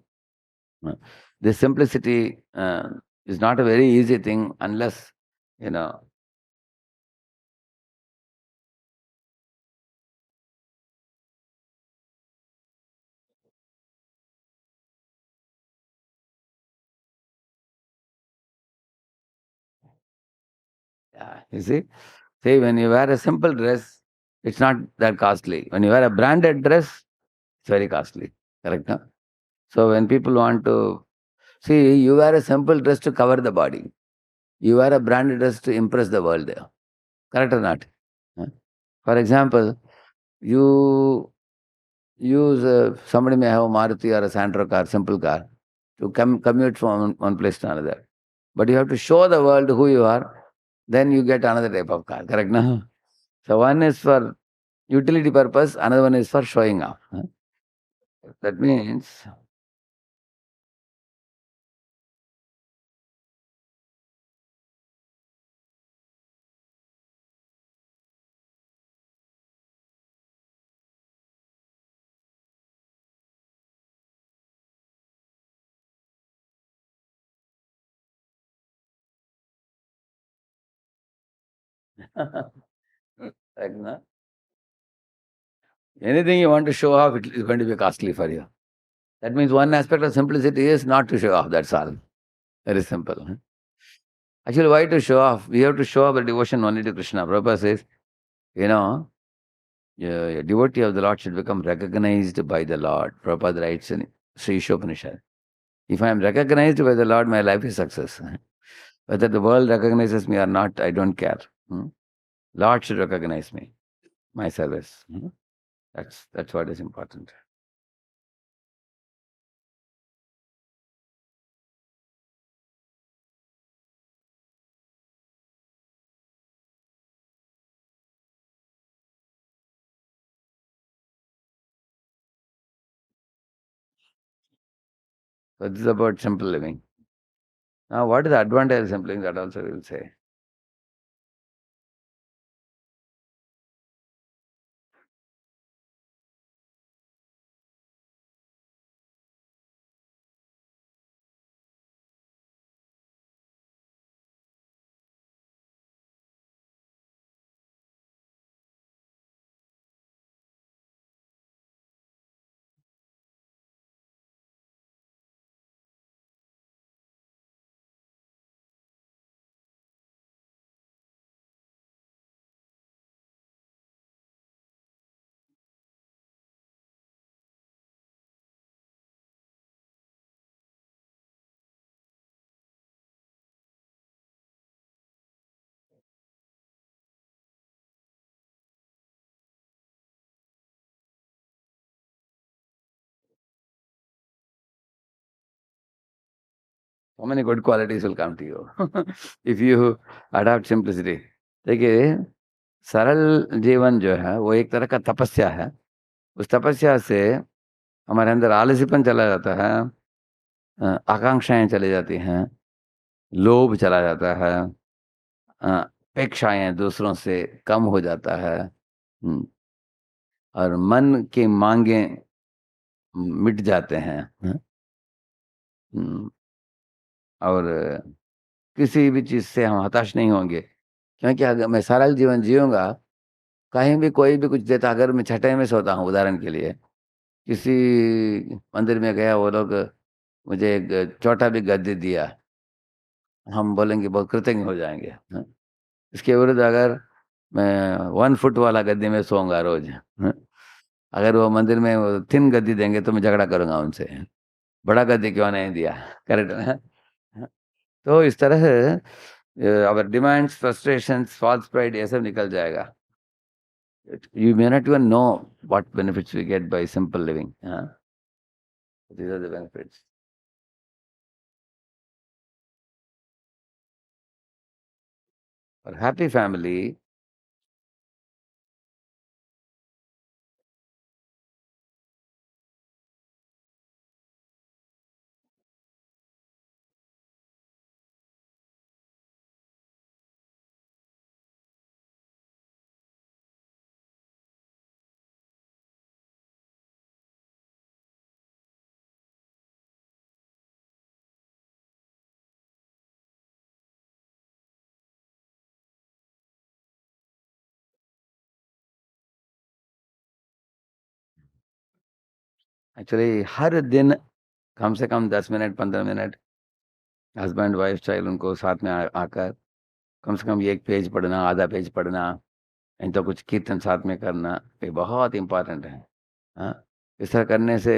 uh, the simplicity is not a very easy thing unless, you know, yeah, you see? See, when you wear a simple dress, it's not that costly. When you wear a branded dress, it's very costly. Correct? No? So when people want to see, you wear a simple dress to cover the body. You wear a branded dress to impress the world there. Correct or not? Huh? For example, you use somebody may have a Maruti or a Santro car, simple car, to commute from one place to another. But you have to show the world who you are, then you get another type of car. Correct? No? So one is for utility purpose, another one is for showing off. Huh? That means like, no? Anything you want to show off, it is going to be costly for you. That means one aspect of simplicity is not to show off. That's all. Very simple. Huh? Actually, why to show off? We have to show our devotion only to Krishna. Prabhupada says, you know, a devotee of the Lord should become recognized by the Lord. Prabhupada writes in Sri Ishopanishad. If I am recognized by the Lord, my life is success. Whether the world recognizes me or not, I don't care. Lord should recognize me, my service. That's what is important. So this is about simple living. Now, what is the advantage of simple living? That also we will say. So many good qualities will come to you if you adopt simplicity. देखिए सरल जीवन जो है वो एक तरह का तपस्या है. उस तपस्या से हमारे अंदर आलसीपन चला जाता है, आकांक्षाएं चली जाती हैं, लोभ चला जाता है, अपेक्षाएं दूसरों से कम हो जाता है, हम्म, और मन की मांगे मिट जाते हैं, हम्म, और किसी भी चीज से हम हताश नहीं होंगे. क्योंकि अगर मैं सरल जीवन जीऊंगा, कहीं भी कोई भी कुछ देता, अगर मैं छठे में सोता हूँ उदाहरण के लिए, किसी मंदिर में गया, वो लोग मुझे एक छोटा भी गद्दी दिया, हम बोलेंगे बहुत कृतज्ञ हो जाएंगे. हाँ? इसके विरुद्ध अगर मैं 1 फुट वाला गद्दी में सोऊंगा रोज, हाँ? अगर वो मंदिर में वो थिन गद्दी देंगे तो मैं झगड़ा करूंगा उनसे, बड़ा गद्दी क्यों नहीं दिया. करेक्ट है. हाँ? तो इस तरह अवर डिमांड्स, फ्रस्ट्रेशंस, फॉल्स प्राइड, ये सब निकल जाएगा. You may not even know what benefits we get by simple living. Huh? These are the benefits. और हैप्पी फैमिली एक्चुअली हर दिन कम से कम 10 minute, 15 minute husband, wife, child उनको साथ में आकर कम से कम 1 पेज पढ़ना, आधा पेज पढ़ना, नहीं तो कुछ कीर्तन साथ में करना, ये बहुत इम्पोर्टेंट है। हाँ, इस तरह करने से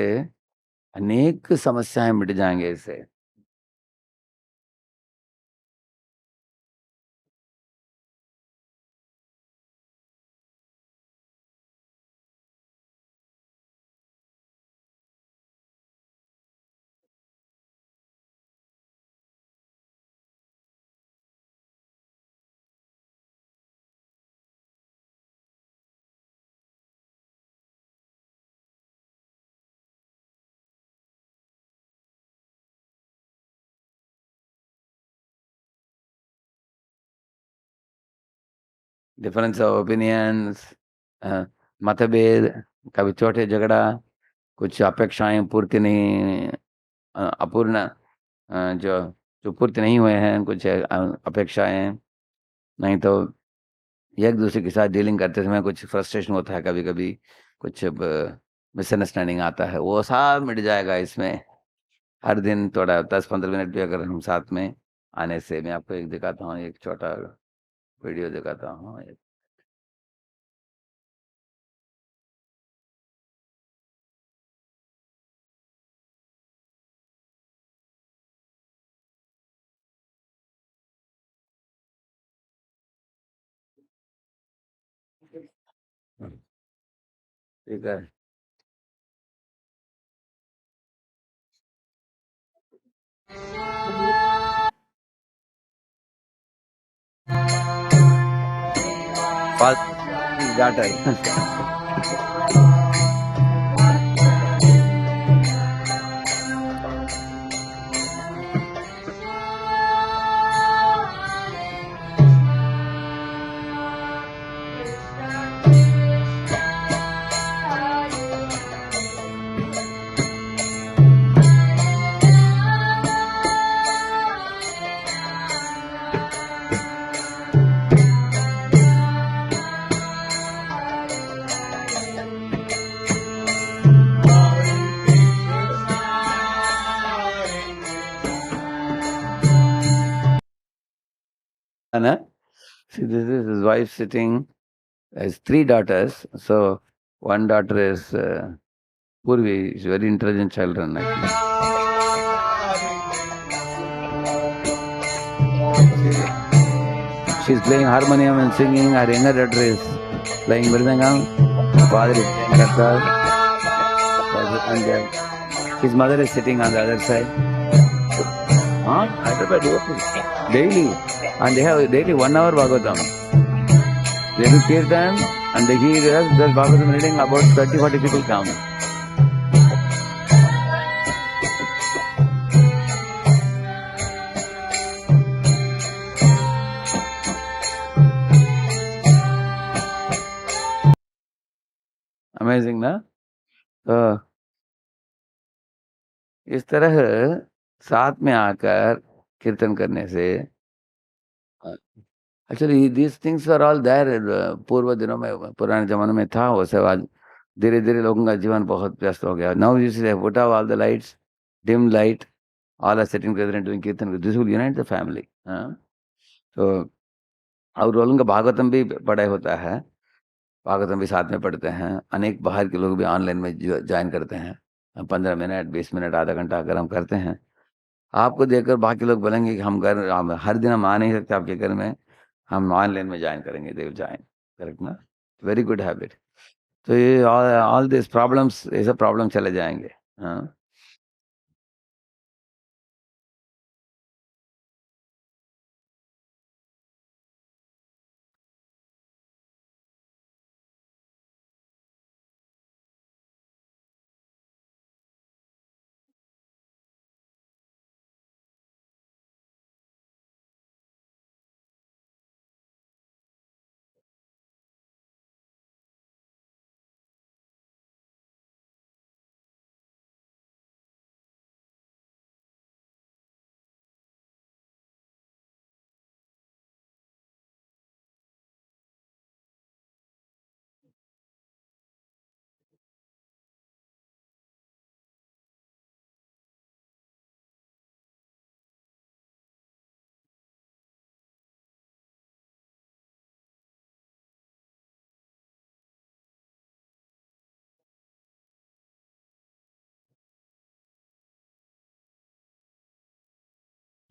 अनेक समस्याएँ मिट जाएँगे इससे। डिफरेंस ऑफ ओपिनियंस, अ, मतभेद, कभी छोटे झगड़ा, कुछ अपेक्षाएँ पूर्ति नहीं, अपूर्ण, जो जो पूर्ति नहीं हुए हैं, कुछ अपेक्षाएँ, नहीं तो एक-दूसरे के साथ डीलिंग करते समय कुछ फ्रस्ट्रेशन होता है कभी-कभी, कुछ ब मिसअंडरस्टैंडिंग आता है, वो सब मिट जाएगा इसमें। हर दिन थोड़ा 10-15 मिनट भी अगर हम साथ में आने से, मैं आपको एक दिखाता हूँ, एक छोटा वीडियो दिखाता हूँ। एक ठीक है। फादर डॉटर है ना? See, this is his wife sitting, has 3 daughters. So one daughter is Purvi, is very intelligent children actually. She's playing harmonium and singing. Her younger daughter is playing mridangam. Father is playing guitar. And his mother is sitting on the other side. Huh? Hyderabad daily. And they have daily 1 hour Bhagavatam. They do kirtan and they hear us, the Bhagavatam reading, about 30-40 people come. Amazing, ना? तो इस तरह साथ में आकर कीर्तन करने से actually these things are all there, पूर्व दिनों में, पुराने ज़माने में था वो सब। आज धीरे-धीरे लोगों का जीवन बहुत व्यस्त हो गया। Now you see they put off all the lights, dim light, all are sitting together and doing kirtan, this will unite the family. हाँ, तो और लोगों का भागवतम भी पढ़ाई होता है, भागवतम भी साथ में पढ़ते हैं। अनेक बाहर के लोग भी ऑनलाइन में जॉइन करते हैं। 15 मिनट, 20 मिनट, आधा घंटा अगर हम करते हैं, आपको देखकर बाकी लोग बोलेंगे कि हम हर दिन हम आ नहीं सकते आपके घर में, हम ऑनलाइन में जॉइन करेंगे, दे विल जॉइन। करेक्ट ना? Very good habit. तो ये ऑल ऑल दिस प्रॉब्लम्स, ये सब प्रॉब्लम चले जाएँगे। हाँ,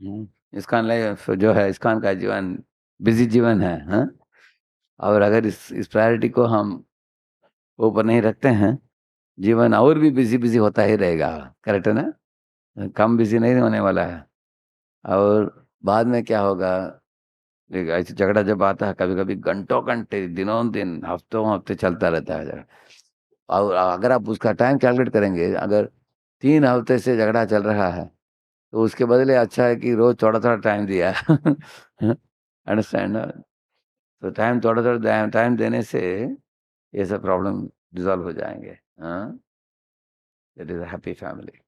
इस्कॉन लाइफ जो है, इस्कॉन का जीवन बिजी जीवन है, हाँ? और अगर इस प्रायोरिटी को हम ऊपर नहीं रखते हैं, जीवन और भी बिजी बिजी होता ही रहेगा। करेक्ट है ना? कम बिजी नहीं होने वाला है। और बाद में क्या होगा, एक ऐसे झगड़ा जब आता है, कभी कभी घंटों घंटे, दिनों दिन, हफ्तों हफ्ते चलता रहता है झगड़ा। और अगर आप उसका टाइम कैलकुलेट करेंगे, अगर 3 हफ्ते से झगड़ा चल रहा है, तो उसके बदले अच्छा है कि रोज थोड़ा थोड़ा टाइम दिया। अंडरस्टैंड? तो टाइम थोड़ा थोड़ा टाइम देने से ये सब प्रॉब्लम रिजॉल्व हो जाएंगे। हाँ, it is happy family.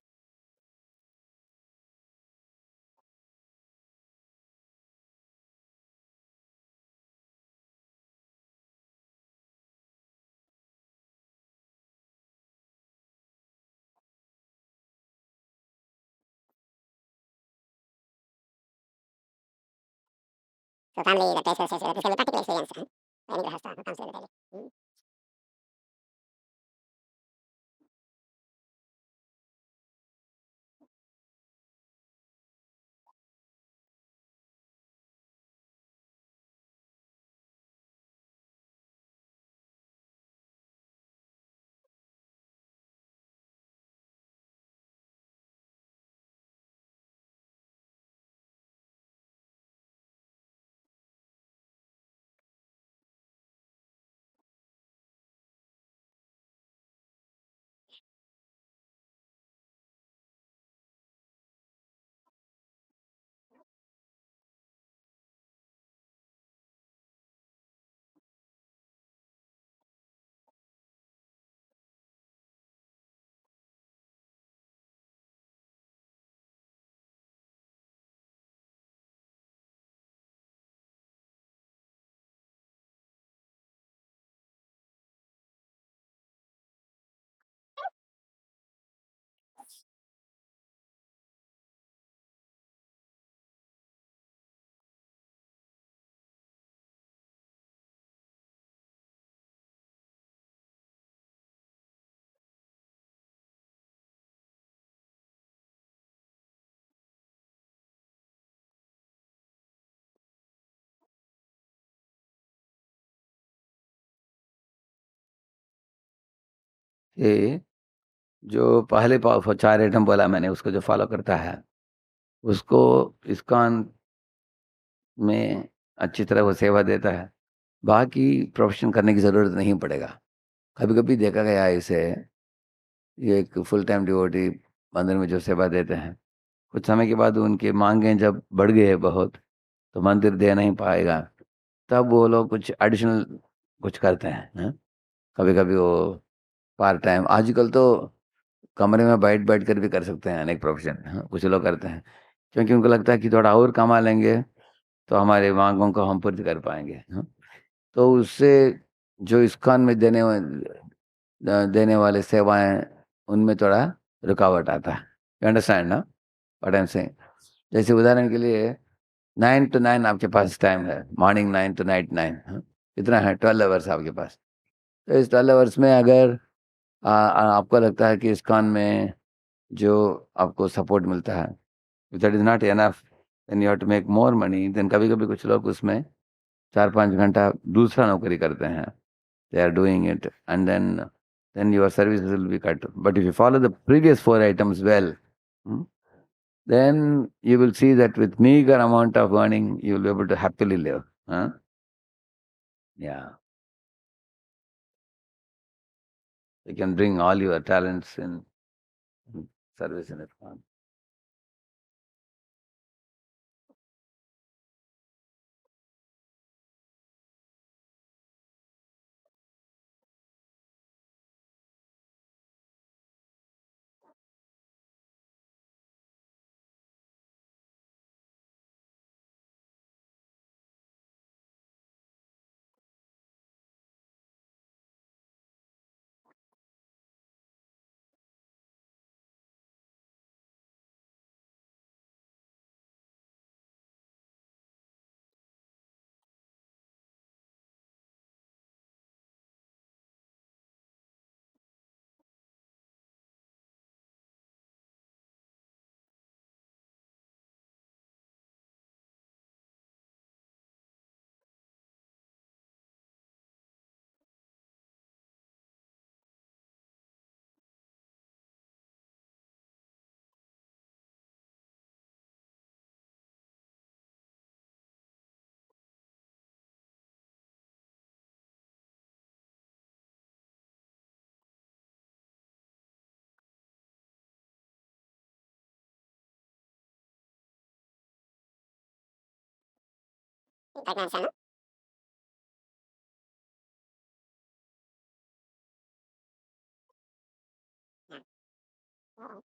So family, the place, this can be practical experience. Any grahasta who comes to the daily. ये जो पहले 4 आइटम बोला मैंने, उसको जो फॉलो करता है, उसको इस्कॉन में अच्छी तरह वो सेवा देता है, बाकी प्रोफेशन करने की ज़रूरत नहीं पड़ेगा। कभी कभी देखा गया है इसे, ये एक फुल टाइम डिवोटी मंदिर में जो सेवा देते हैं, कुछ समय के बाद उनकी मांगें जब बढ़ गई है बहुत, तो मंदिर दे नहीं पाएगा, तब वो लोग कुछ एडिशनल कुछ करते हैं। कभी कभी वो पार्ट टाइम, आजकल तो कमरे में बैठ बैठ कर भी कर सकते हैं अनेक प्रोफेशन। हाँ, कुछ लोग करते हैं क्योंकि उनको लगता है कि थोड़ा और कमा लेंगे तो हमारे मांगों को हम पूरी कर पाएंगे। हाँ, तो उससे जो इस्कॉन में देने वाले सेवाएं, उनमें थोड़ा रुकावट आता है। यू अंडरस्टैंड ना व्हाट आई एम सेइंग? जैसे उदाहरण के लिए, 9 to 9 आपके पास टाइम है, मॉर्निंग 9 to नाइट 9। इतना है, 12 आवर्स आपके पास। तो इस 12 आवर्स में अगर आपको लगता है कि इस्कॉन में जो आपको सपोर्ट मिलता है, that is not enough, then you have to make more money. Then कभी कभी कुछ लोग उसमें 4-5 घंटा दूसरा नौकरी करते हैं, they are doing it, and then your services will be cut. But if you follow the previous 4 items well, hmm, then you will see that with meager amount of earning you will be able to happily live. Huh? Yeah, you can bring all your talents in service in it. Correct my understand, no? Yeah. Uh-oh.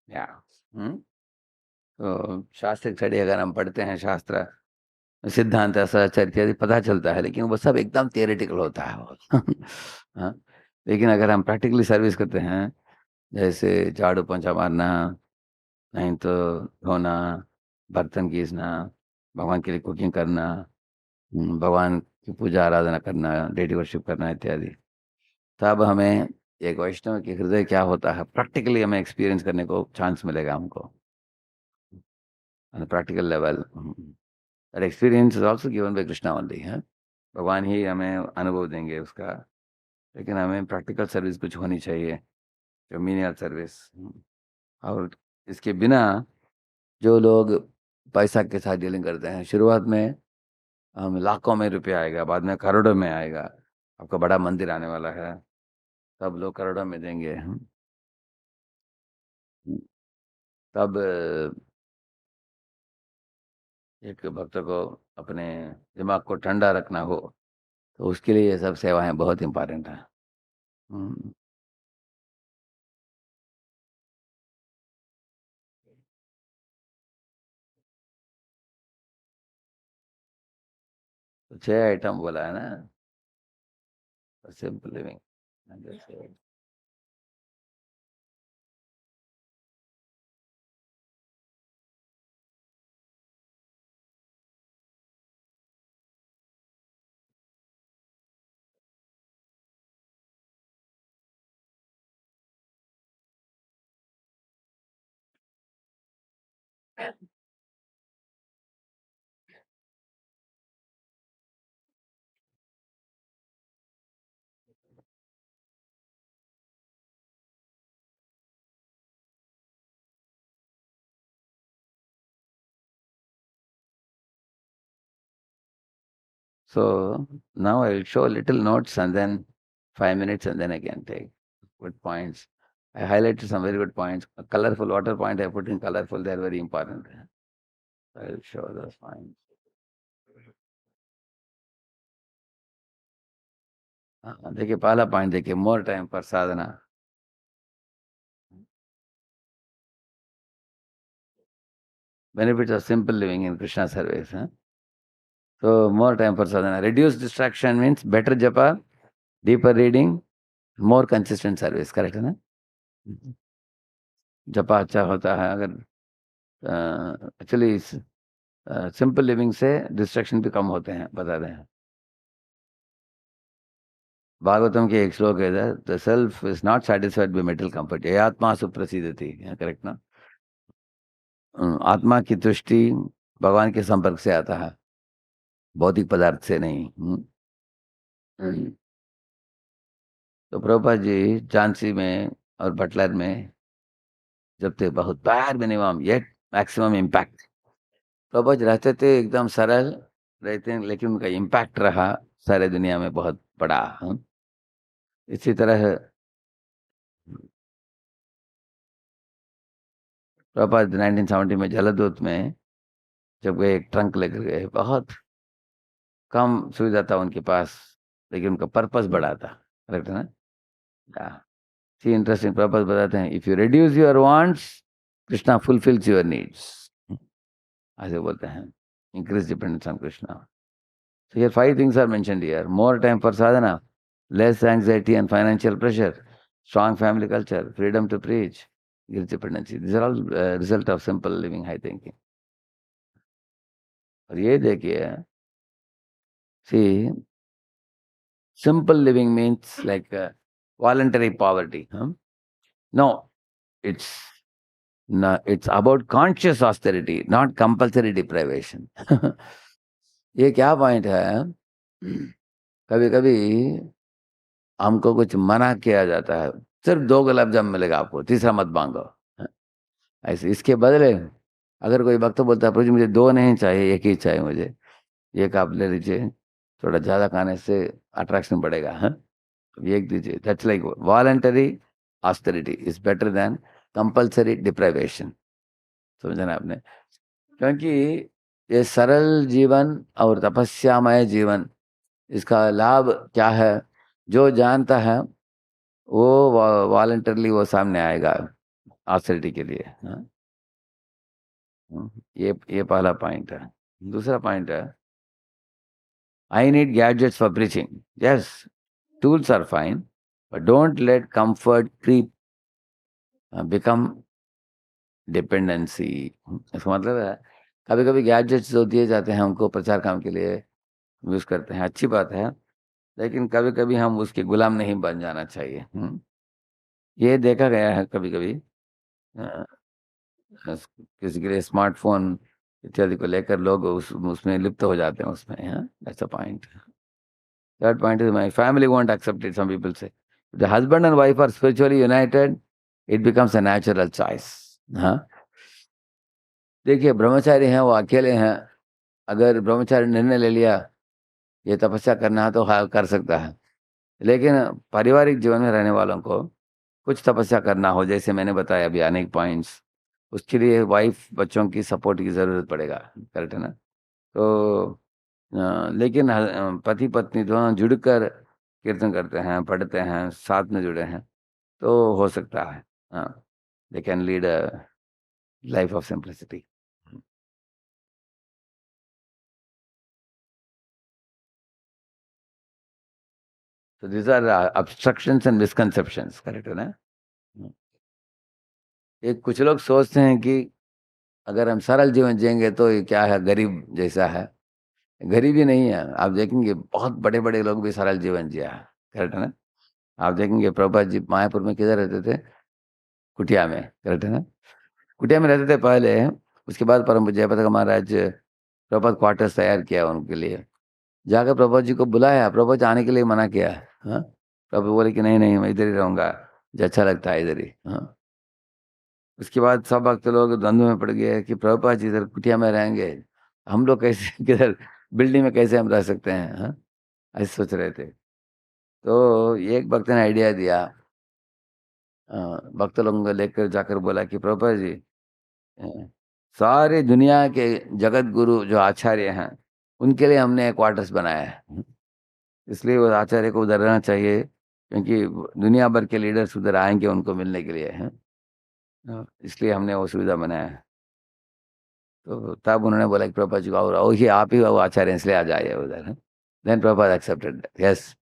या तो शास्त्रिक study अगर हम पढ़ते हैं, शास्त्र सिद्धांत सदाचार इत्यादि पता चलता है, लेकिन वो सब एकदम थियोरेटिकल होता है वो। हाँ, लेकिन अगर हम प्रैक्टिकली सर्विस करते हैं, जैसे झाड़ू पोंछा मारना, नहीं तो धोना, बर्तन घीसना, भगवान के लिए कुकिंग करना, भगवान की पूजा आराधना करना, डेटी वर्शिप करना इत्यादि, तब हमें एक वैष्णव के हृदय क्या होता है प्रैक्टिकली हमें एक्सपीरियंस करने को चांस मिलेगा हमको, on practical level. That experience is also given by Krishna only है। भगवान ही हमें अनुभव देंगे उसका, लेकिन हमें प्रैक्टिकल सर्विस कुछ होनी चाहिए, कम्युनियल सर्विस। और इसके बिना जो लोग पैसा के साथ डीलिंग करते हैं, शुरुआत में हम लाखों में रुपया आएगा, बाद में करोड़ों में आएगा, आपका बड़ा मंदिर आने वाला है, तब लोग करोड़ों में देंगे। तब एक भक्त को अपने दिमाग को ठंडा रखना हो, तो उसके लिए ये सब सेवाएं बहुत इम्पोर्टेंट है। हम्म, तो 6 आइटम बोला है ना, simple living. So now I will show little notes and then 5 minutes and then I can take good points. I highlighted some very good points. A colorful water point I put in colorful, they are very important. I will show those points. देखिए पहला point देखिए, more time for Sadhana. Benefits of simple living in Krishna service. So more time for sadhana. Reduce distraction means better japa, deeper reading, more consistent service. Correct है ना? जपा अच्छा होता है अगर एक्चुअली सिंपल लिविंग से distraction भी कम होते हैं, बता रहे हैं। भागवतम के एक श्लोक है, the self is not satisfied by metal comfort, ये आत्मा सुप्रसिद्धति। करेक्ट ना? आत्मा की तुष्टि भगवान के संपर्क से आता है, भौतिक पदार्थ से नहीं। तो प्रभुपाद जी झांसी में और बटलर में जब थे, बहुत बार minimum yet maximum impact. Prabhupada ji रहते थे एकदम सरल रहते हैं, लेकिन उनका इम्पैक्ट रहा सारे दुनिया में बहुत बड़ा। इसी तरह प्रभुपाद 1970 में जलदूत में जब गए, एक ट्रंक लेकर गए, बहुत कम सुविधा था उनके पास, लेकिन उनका पर्पस बड़ा था। करेक्ट है ना? सी इंटरेस्टिंग पर्पस बताते हैं, if you reduce your wants, Krishna fulfils your needs, ऐसे बोलते हैं। Increase dependence on Krishna. So here 5 things are mentioned here. More time for sadhana, less anxiety and financial pressure, strong family culture, freedom to preach, guilt dependency. These are all result of simple living, high thinking. और ये देखिए, see, simple living means like voluntary poverty. No, it's about conscious austerity, not compulsory deprivation. ये क्या point है? कभी कभी हमको कुछ मना किया जाता है, सिर्फ 2 गुलाब जाम मिलेगा आपको, तीसरा मत मांगो। ऐसे इसके बदले अगर कोई वक्त बोलता है प्रभु जी मुझे 2 नहीं चाहिए, 1 ही चाहिए मुझे, एक आप ले लीजिए, थोड़ा ज़्यादा खाने से अट्रैक्शन बढ़ेगा। एक दीजिए। That's like voluntary austerity is better than compulsory deprivation. समझा ना आपने? क्योंकि ये सरल जीवन और तपस्यामय जीवन, इसका लाभ क्या है? जो जानता है वो वॉलंटरली वो सामने आएगा ऑस्टेरिटी के लिए। ये पहला पॉइंट है। दूसरा पॉइंट है, I need gadgets for preaching. Yes, tools are fine, but don't let comfort creep become dependency. इसका मतलब है कभी कभी गैजेट्स जो दिए जाते हैं हमको प्रचार काम के लिए यूज करते हैं, अच्छी बात है, लेकिन कभी कभी हम उसके गुलाम नहीं बन जाना चाहिए। ये देखा गया है कभी कभी किसी के लिए स्मार्टफोन इत्यादि को लेकर लोग उसमें लिप्त हो जाते हैं उसमें। That's a point. Third point is my family won't accept it. Some people say the husband and wife are spiritually united, it becomes a natural choice. देखिए, ब्रह्मचारी हैं, वो अकेले हैं, अगर ब्रह्मचारी निर्णय ले लिया ये तपस्या करना है तो हाँ कर सकता है, लेकिन पारिवारिक जीवन में रहने वालों को कुछ तपस्या करना हो, जैसे मैंने बताया अभी अनेक पॉइंट्स, उसके लिए वाइफ बच्चों की सपोर्ट की ज़रूरत पड़ेगा। करेक्ट है ना? तो लेकिन पति पत्नी दोनों जुड़कर कीर्तन करते हैं, पढ़ते हैं, साथ में जुड़े हैं, तो हो सकता है। They can lead a life of simplicity. So these are obstructions and misconceptions, correct है ना? एक कुछ लोग सोचते हैं कि अगर हम सरल जीवन जिएंगे तो ये क्या है, गरीब जैसा है। गरीबी नहीं है, आप देखेंगे बहुत बड़े बड़े लोग भी सरल जीवन जिया है। करेक्ट है ना? आप देखेंगे प्रभुपाद जी मायापुर में किधर रहते थे? कुटिया में। करेक्ट है ना? कुटिया में रहते थे पहले, उसके बाद परम पूज्य जयप्रताप महाराज प्रभुपाद क्वार्टर्स तैयार किया उनके लिए, जाकर प्रभुपाद जी को बुलाया, प्रभुपाद जी आने के लिए मना किया। प्रभु बोले कि नहीं नहीं, मैं इधर ही रहूंगा, मुझे अच्छा लगता है इधर ही। उसके बाद सब भक्त लोग द्वंद्व में पड़ गए कि प्रभुपाद जी इधर कुटिया में रहेंगे, हम लोग कैसे किधर बिल्डिंग में कैसे हम रह सकते हैं? ऐसे सोच रहे थे। तो एक भक्त ने आइडिया दिया, भक्त लोगों को लेकर जाकर बोला कि प्रभुपाद जी, अ, सारे दुनिया के जगत गुरु जो आचार्य हैं उनके लिए हमने क्वार्टर्स बनाया है, इसलिए उस आचार्य को उधर रहना चाहिए, क्योंकि दुनिया भर के लीडर्स उधर आएंगे उनको मिलने के लिए हैं। इसलिए हमने वो सुविधा बनाया है। तो तब उन्होंने बोला कि प्रभुपाद जी को, और ही आप ही वो आचार्य हैं, इसलिए आ जाइए उधर। Then Prabhupada accepted, yes,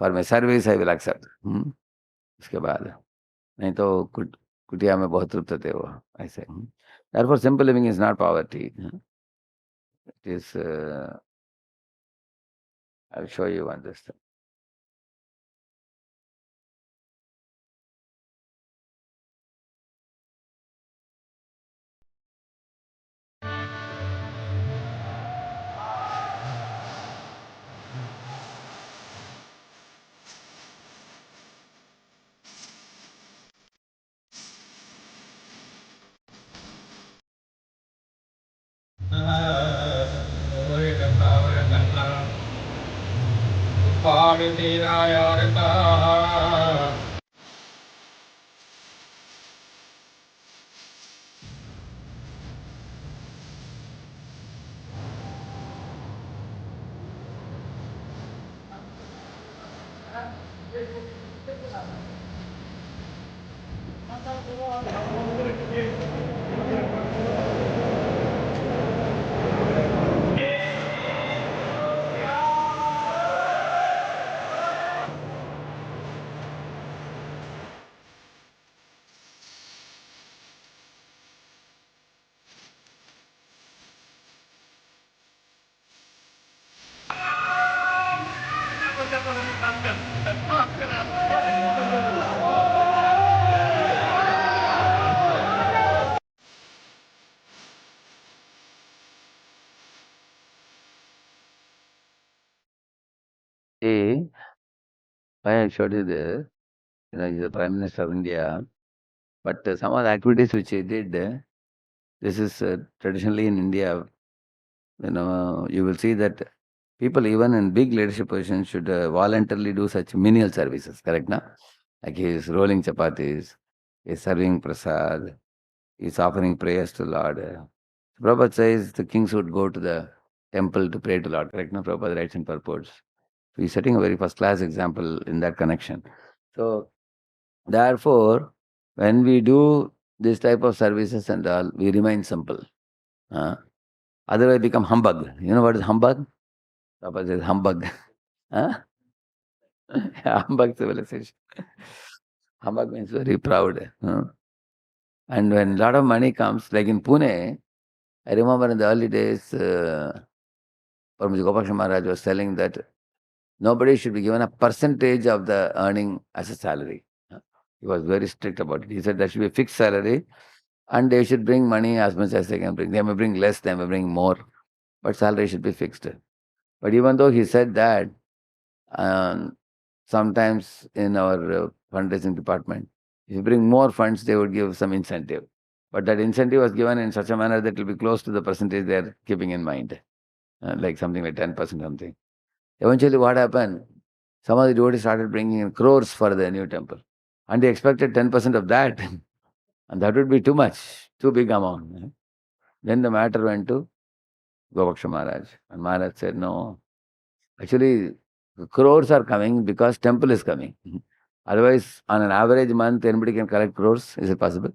for my service I will accept. उसके बाद नहीं तो कुटिया में बहुत तृप्त थे वो ऐसे। Therefore simple living is not poverty. It is I'll show you one this thing. See, why I showed you this, he's the Prime Minister of India, but some of the activities which he did, this is traditionally in India, you will see that people even in big leadership positions should voluntarily do such menial services, correct now? Like he is rolling chapatis, he is serving prasad, he is offering prayers to Lord. Prabhupada says the kings would go to the temple to pray to Lord, correct now? Prabhupada writes in purports. So he is setting a very first class example in that connection. So therefore, when we do this type of services and all, we remain simple. Otherwise become humbug. You know what is humbug? Prabhupada says humbug. Huh? Humbug civilization. Humbug means very proud. And when a lot of money comes, like in Pune, I remember in the early days, Paramahansa Gopal Maharaj was telling that nobody should be given a percentage of the earning as a salary. He was very strict about it. He said there should be a fixed salary and they should bring money as much as they can bring. They may bring less, they may bring more, but salary should be fixed. But even though he said that, sometimes in our fundraising department, if you bring more funds, they would give some incentive. But that incentive was given in such a manner that it will be close to the percentage they are keeping in mind, like something like 10% something. Eventually, what happened? Some of the devotees started bringing in crores for the new temple. And they expected 10% of that. And that would be too much, too big amount. Then the matter went to Gopaksha Maharaj. And Maharaj said, no, actually, crores are coming because temple is coming. Otherwise, on an average month, anybody can collect crores. Is it possible?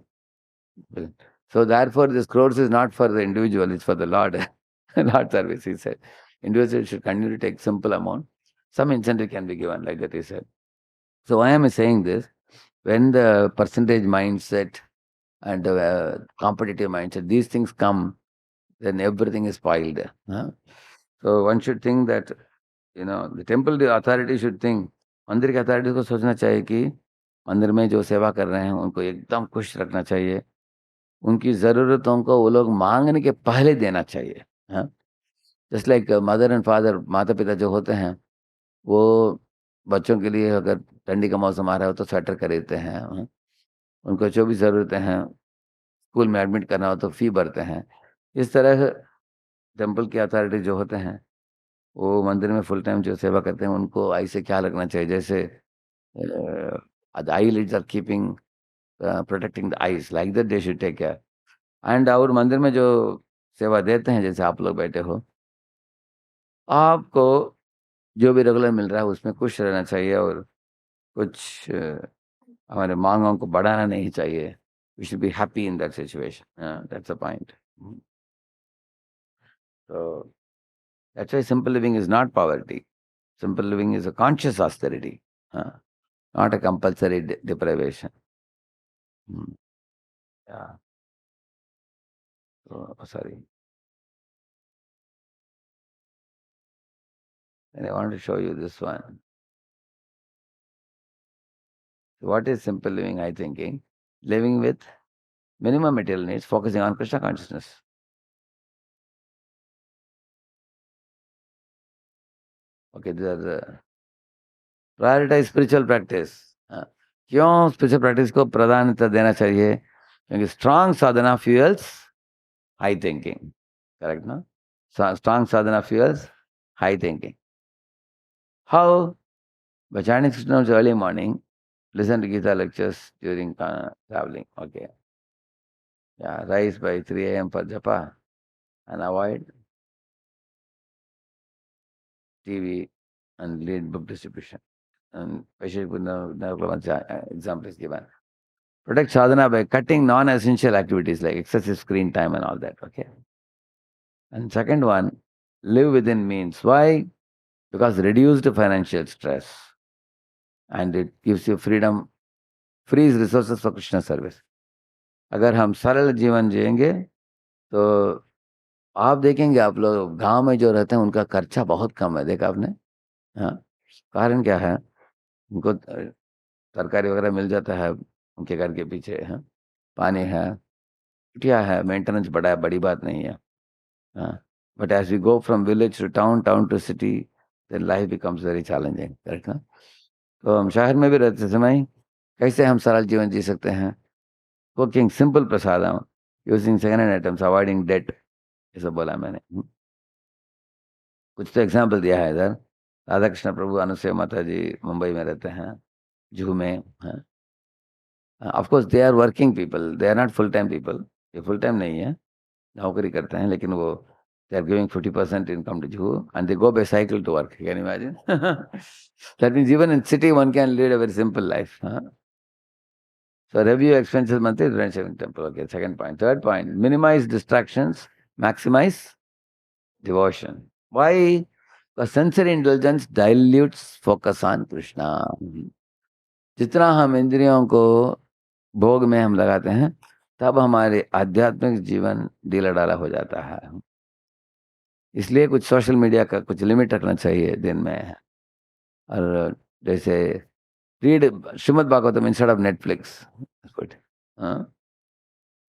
So therefore, this crores is not for the individual, it's for the Lord. Lord service, he said. Individual should continue to take simple amount. Some incentive can be given, like that he said. So why am I saying this? When the percentage mindset and competitive mindset, these things come, then everything is spoiled. So one should think that, the temple authority should think, मंदिर के authority को सोचना चाहिए कि मंदिर में जो सेवा कर रहे हैं उनको एकदम खुश रखना चाहिए, उनकी ज़रूरतों को वो लोग मांगने के पहले देना चाहिए. Just like mother and father, माता पिता जो होते हैं वो बच्चों के लिए अगर ठंडी का मौसम आ रहा हो तो स्वेटर खरीदते हैं, उनको जो भी ज़रूरतें हैं, स्कूल में एडमिट करना हो तो फ़ी भरते हैं. इस तरह टेम्पल के अथॉरिटी जो होते हैं वो मंदिर में फुल टाइम जो सेवा करते हैं उनको आई से ख्याल रखना चाहिए. जैसे the eyelids are keeping protecting the eyes, like that they should take care. And और मंदिर में जो सेवा देते हैं, जैसे आप लोग बैठे हो, आपको जो भी रेगुलर मिल रहा है उसमें खुश रहना चाहिए और कुछ हमारे मांगों को बढ़ाना नहीं चाहिए. We should be happy in that situation. That's a point. So that's why simple living is not poverty. Simple living is a conscious austerity, not a compulsory deprivation. Yeah. So, sorry. And I want to show you this one. What is simple living, I thinking? Living with minimum material needs, focusing on Krishna consciousness. Okay, these are the prioritize spiritual practice. क्यों spiritual practice को प्राधान्यता देना चाहिए? क्योंकि strong sadhana fuels high thinking. Correct, no? Strong sadhana fuels high thinking. How? By chanting Krishna early morning, listen to Gita lectures during traveling. Okay. Yeah, rise by 3 a.m. for japa and avoid TV and lead book distribution. And example is given. Protect sadhana by cutting non-essential activities like excessive screen time and all that. Okay. And second one, live within means. Why? Because reduced financial stress and it gives you freedom, frees resources for Krishna service. अगर हम सरल जीवन जिएंगे तो आप देखेंगे, आप लोग गांव में जो रहते हैं उनका खर्चा बहुत कम है. देखा आपने? हाँ, कारण क्या है? उनको तरकारी वगैरह मिल जाता है उनके घर के पीछे, हाँ, पानी है, कुटिया है, मेंटेनेंस बड़ा है, बड़ी बात नहीं है, हाँ। But as we go from village to town, town to city, then life becomes very challenging, correct ना? तो हम शहर में भी रहते समय कैसे हम सरल जीवन जी सकते हैं? Cooking simple prasadam, using second hand items, avoiding debt, ये सब बोला मैंने। कुछ तो एग्जाम्पल दिया है इधर। राधा कृष्ण प्रभु, अनुसुईया माता जी मुंबई में रहते हैं, जूहू में, हाँ। Of course they are working people, they are not full time people, ये फुल टाइम नहीं है, नौकरी करते हैं, लेकिन वो they are giving 40% income to Juhu and they go by cycle to work, can imagine? That means even in city one can lead a very simple life, हाँ। So review expenses monthly, donation temple. Okay, second point. Third point, minimize distractions, maximize devotion. Why? Because sensory indulgence dilutes focus on Krishna. जितना हम इंद्रियों को भोग में हम लगाते हैं, तब हमारे आध्यात्मिक जीवन ढीला ढाला हो जाता है। इसलिए कुछ सोशल मीडिया का कुछ लिमिट रखना चाहिए दिन में। और जैसे read Shrimad Bhagavatam instead of Netflix, good, हाँ,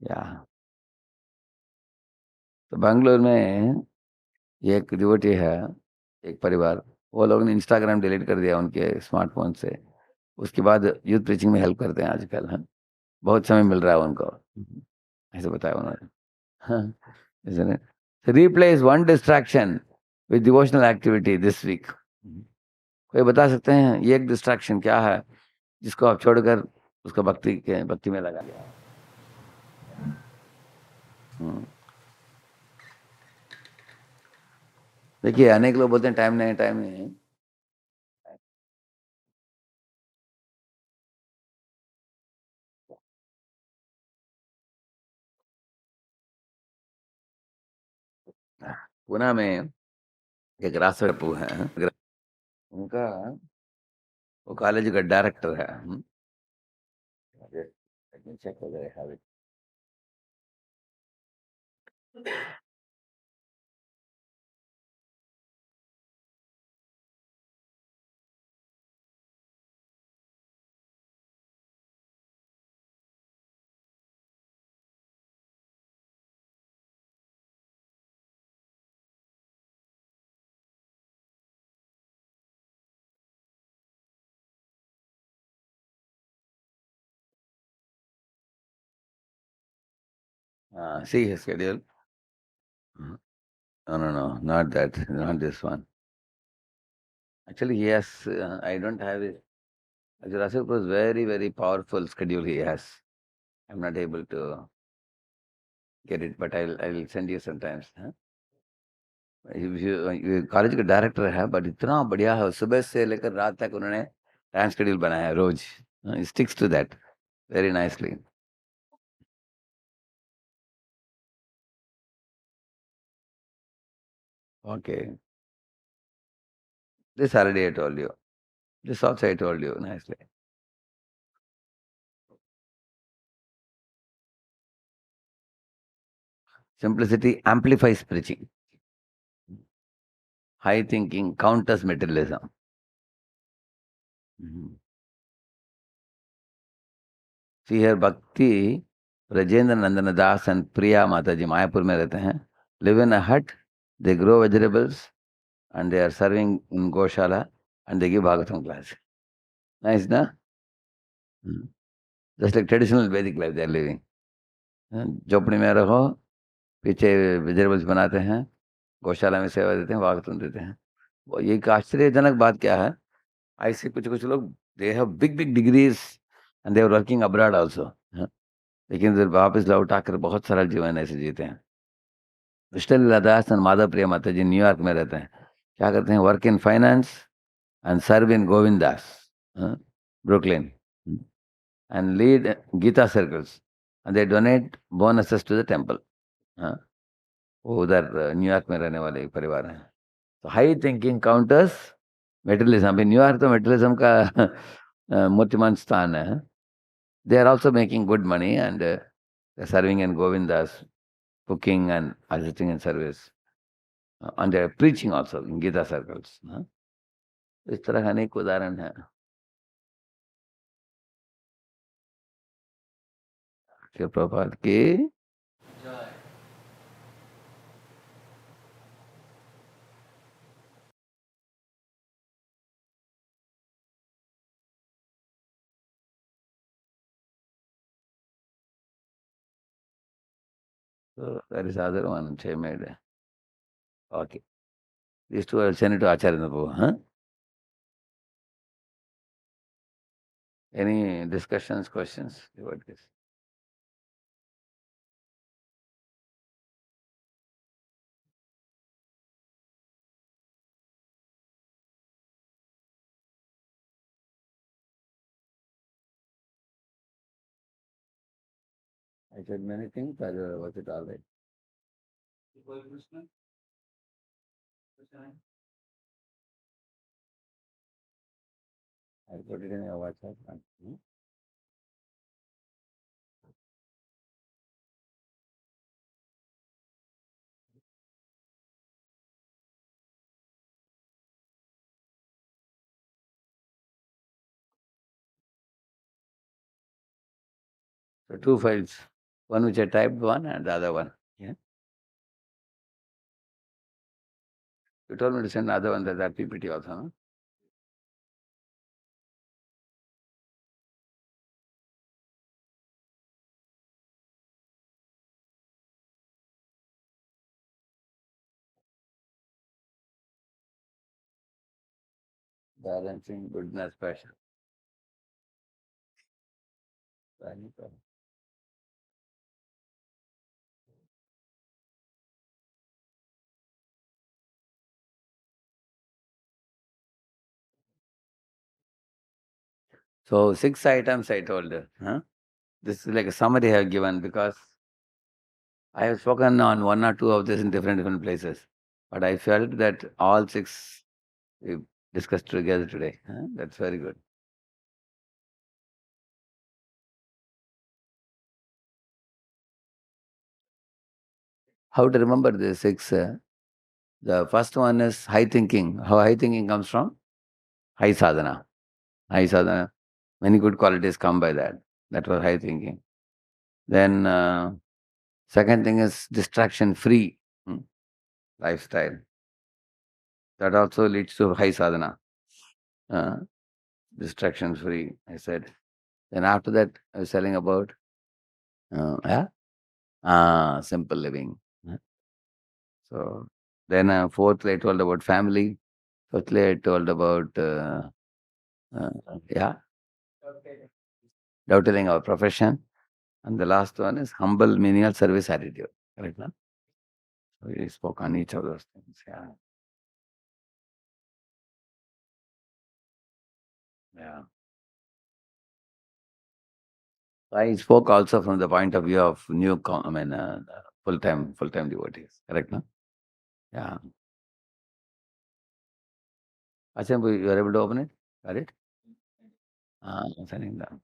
या। तो बैंगलोर में एक डिवोटी है, एक परिवार, वो लोग ने इंस्टाग्राम डिलीट कर दिया उनके स्मार्टफोन से। उसके बाद यूथ प्रीचिंग में हेल्प करते हैं आजकल, हैं, बहुत समय मिल रहा है उनको, ऐसे बताया उन्होंने, हाँ, isn't it? So replace one distraction with devotional activity this week. कोई बता सकते हैं ये एक डिस्ट्रैक्शन क्या है जिसको आप छोड़कर उसको भक्ति में लगा लिया? हम्म। देखिए अनेक लोग बोलते हैं टाइम नहीं, टाइम नहीं। पुणे में एक राष्ट्र टप्पू है, उनका, वो कॉलेज का डायरेक्टर है, चेक वगैरह। See his schedule. No, no, no, not that, not this one. Actually, yes, I don't have it. Jurassic was very, very powerful schedule he has. I'm not able to get it, but I'll send you sometimes. Huh? ये college का director है, but इतना बढ़िया है, सुबह से लेकर रात तक उन्होंने टाइम शेड्यूल बनाया है रोज, sticks to that very nicely. Okay, this already I told you. This also I told you nicely. Simplicity amplifies preaching. High thinking counters materialism. See here, Bhakti, Rajendra Nandana Das and Priya Mataji, Mayapur में रहते हैं, live in a hut, they grow vegetables and they are serving in Goshala and they give Bhagavatam class. Nice, na? Just like traditional Vedic life they are living. झोपड़ी में रहो, पीछे vegetables बनाते हैं, गौशाला में सेवा देते हैं, भागवतम देते हैं। वो ये एक आश्चर्यजनक बात क्या है, ऐसे कुछ कुछ लोग they have big big degrees and they are working abroad also, लेकिन फिर वापस लौट आकर बहुत सरल जीवन ऐसे जीते हैं। विष्णु दास और माधव प्रिया माता जी न्यूयॉर्क में रहते हैं, क्या करते हैं? Work in finance and serve in Govinda's, Brooklyn, and lead Gita circles and they donate bonuses to the temple. वो उधर न्यूयॉर्क में रहने वाले एक परिवार हैं। तो हाई थिंकिंग काउंटर्स मेटेरियलिज्म। अभी न्यूयॉर्क तो मेटेरियलिज्म का मूर्तिमान स्थान है। They are also making good money and serving in Govinda's, cooking and assisting in service, and they are preaching also in Gita circles. इस तरह अनेक उदाहरण है। शिल प्रभुपाद की so that is other one which I made. Okay. These two I will send it to Acharya Prabhu. Huh? Any discussions, questions about this? I said many things, but was it all right? I put it in your WhatsApp. Hmm? So two files, one which I typed one and the other one. Yeah. You told me to send the other one, that PPT also. Huh? Balancing goodness, passion. So 6 items I told her. Huh? This is like a summary I have given because I have spoken on one or two of this in different places. But I felt that all 6 we discussed together today. Huh? That's very good. How to remember the 6? The first one is high thinking. How high thinking comes from? High sadhana. High sadhana. Many good qualities come by that. That was high thinking. Then second thing is distraction free lifestyle. That also leads to high sadhana. Uh, distraction free, I said. Then after that, I was telling about yeah, simple living. So then fourthly, I told about family. Fifthly, I told about uh, yeah, doubting our profession. And the last one is humble menial service attitude. Correct, no? So we spoke on each of those things. Yeah. Yeah. I spoke also from the point of view of full-time devotees. Correct, no? Yeah. Acham, you are able to open it? Got it? I'm sending them.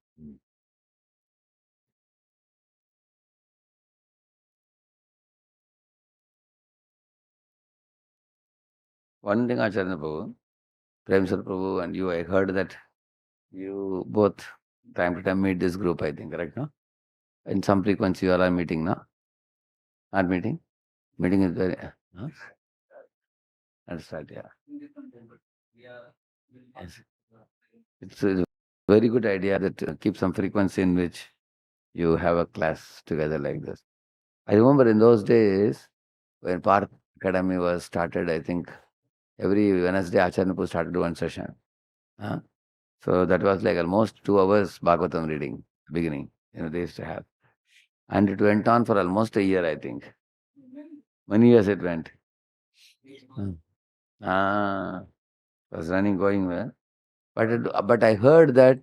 One thing, Acharya Prabhu, Premsar Prabhu and you, I heard that you both time to time meet this group, I think, correct, no? In some frequency you all are meeting, no? Not meeting? Meeting is very... Huh? That's right, yeah. Yes. It's a very good idea that keep some frequency in which you have a class together like this. I remember in those days when Park Academy was started, I think every Wednesday Acharya Prabhu started one session. Huh? So that was like almost 2 hours Bhagavatam reading, beginning, they used to have. And it went on for almost a year, I think. Many years it went. Hmm. Was running, going well. But I heard that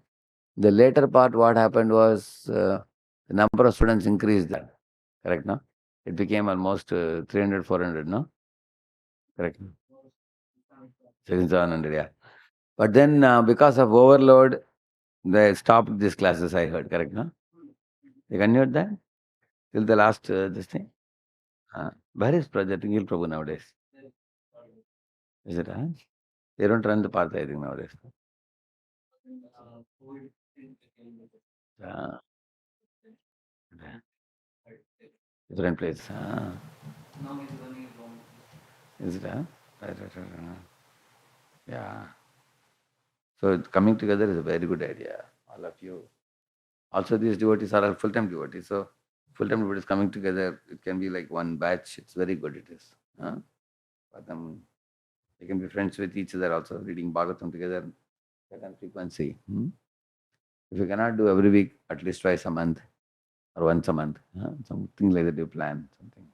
the later part, what happened was the number of students increased there. Correct, no? It became almost 300, 400, no? Correct. 700, yeah. But then because of overload, they stopped these classes, I heard. Correct, no? They continued that till the last this thing. Where is Project Nil Prabhu nowadays? Is it? Huh? They don't run the path, I think, nowadays. Yeah. Different place. Is it? Right. Yeah. So coming together is a very good idea. All of you. Also, these devotees are all full-time devotees. So full-time devotees coming together, it can be like one batch. It's very good. It is. For them, they can be friends with each other. Also, reading Bhagavatam together, certain frequency. If you cannot do every week, at least twice a month or once a month, something like that you plan. Something.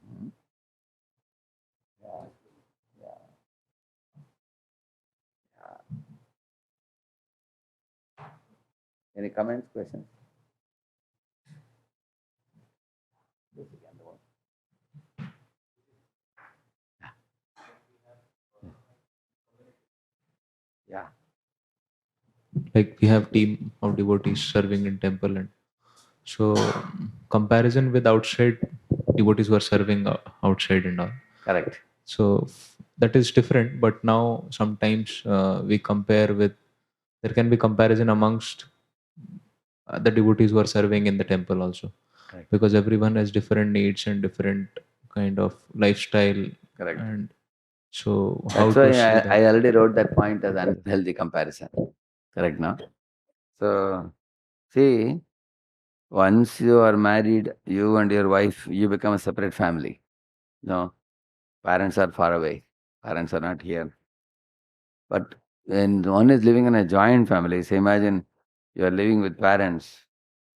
Yeah. Yeah. Yeah. Any comments, questions? Yeah. Like we have team of devotees serving in temple, and so comparison with outside devotees who are serving outside and all. Correct. So that is different. But now sometimes we compare with, there can be comparison amongst the devotees who are serving in the temple also. Correct. Because everyone has different needs and different kind of lifestyle. Correct. And so how That's to why see that? I already wrote that point as unhealthy comparison. Correct now? So, see, once you are married, you and your wife, you become a separate family. No, parents are far away. Parents are not here. But when one is living in a joint family, say imagine you are living with parents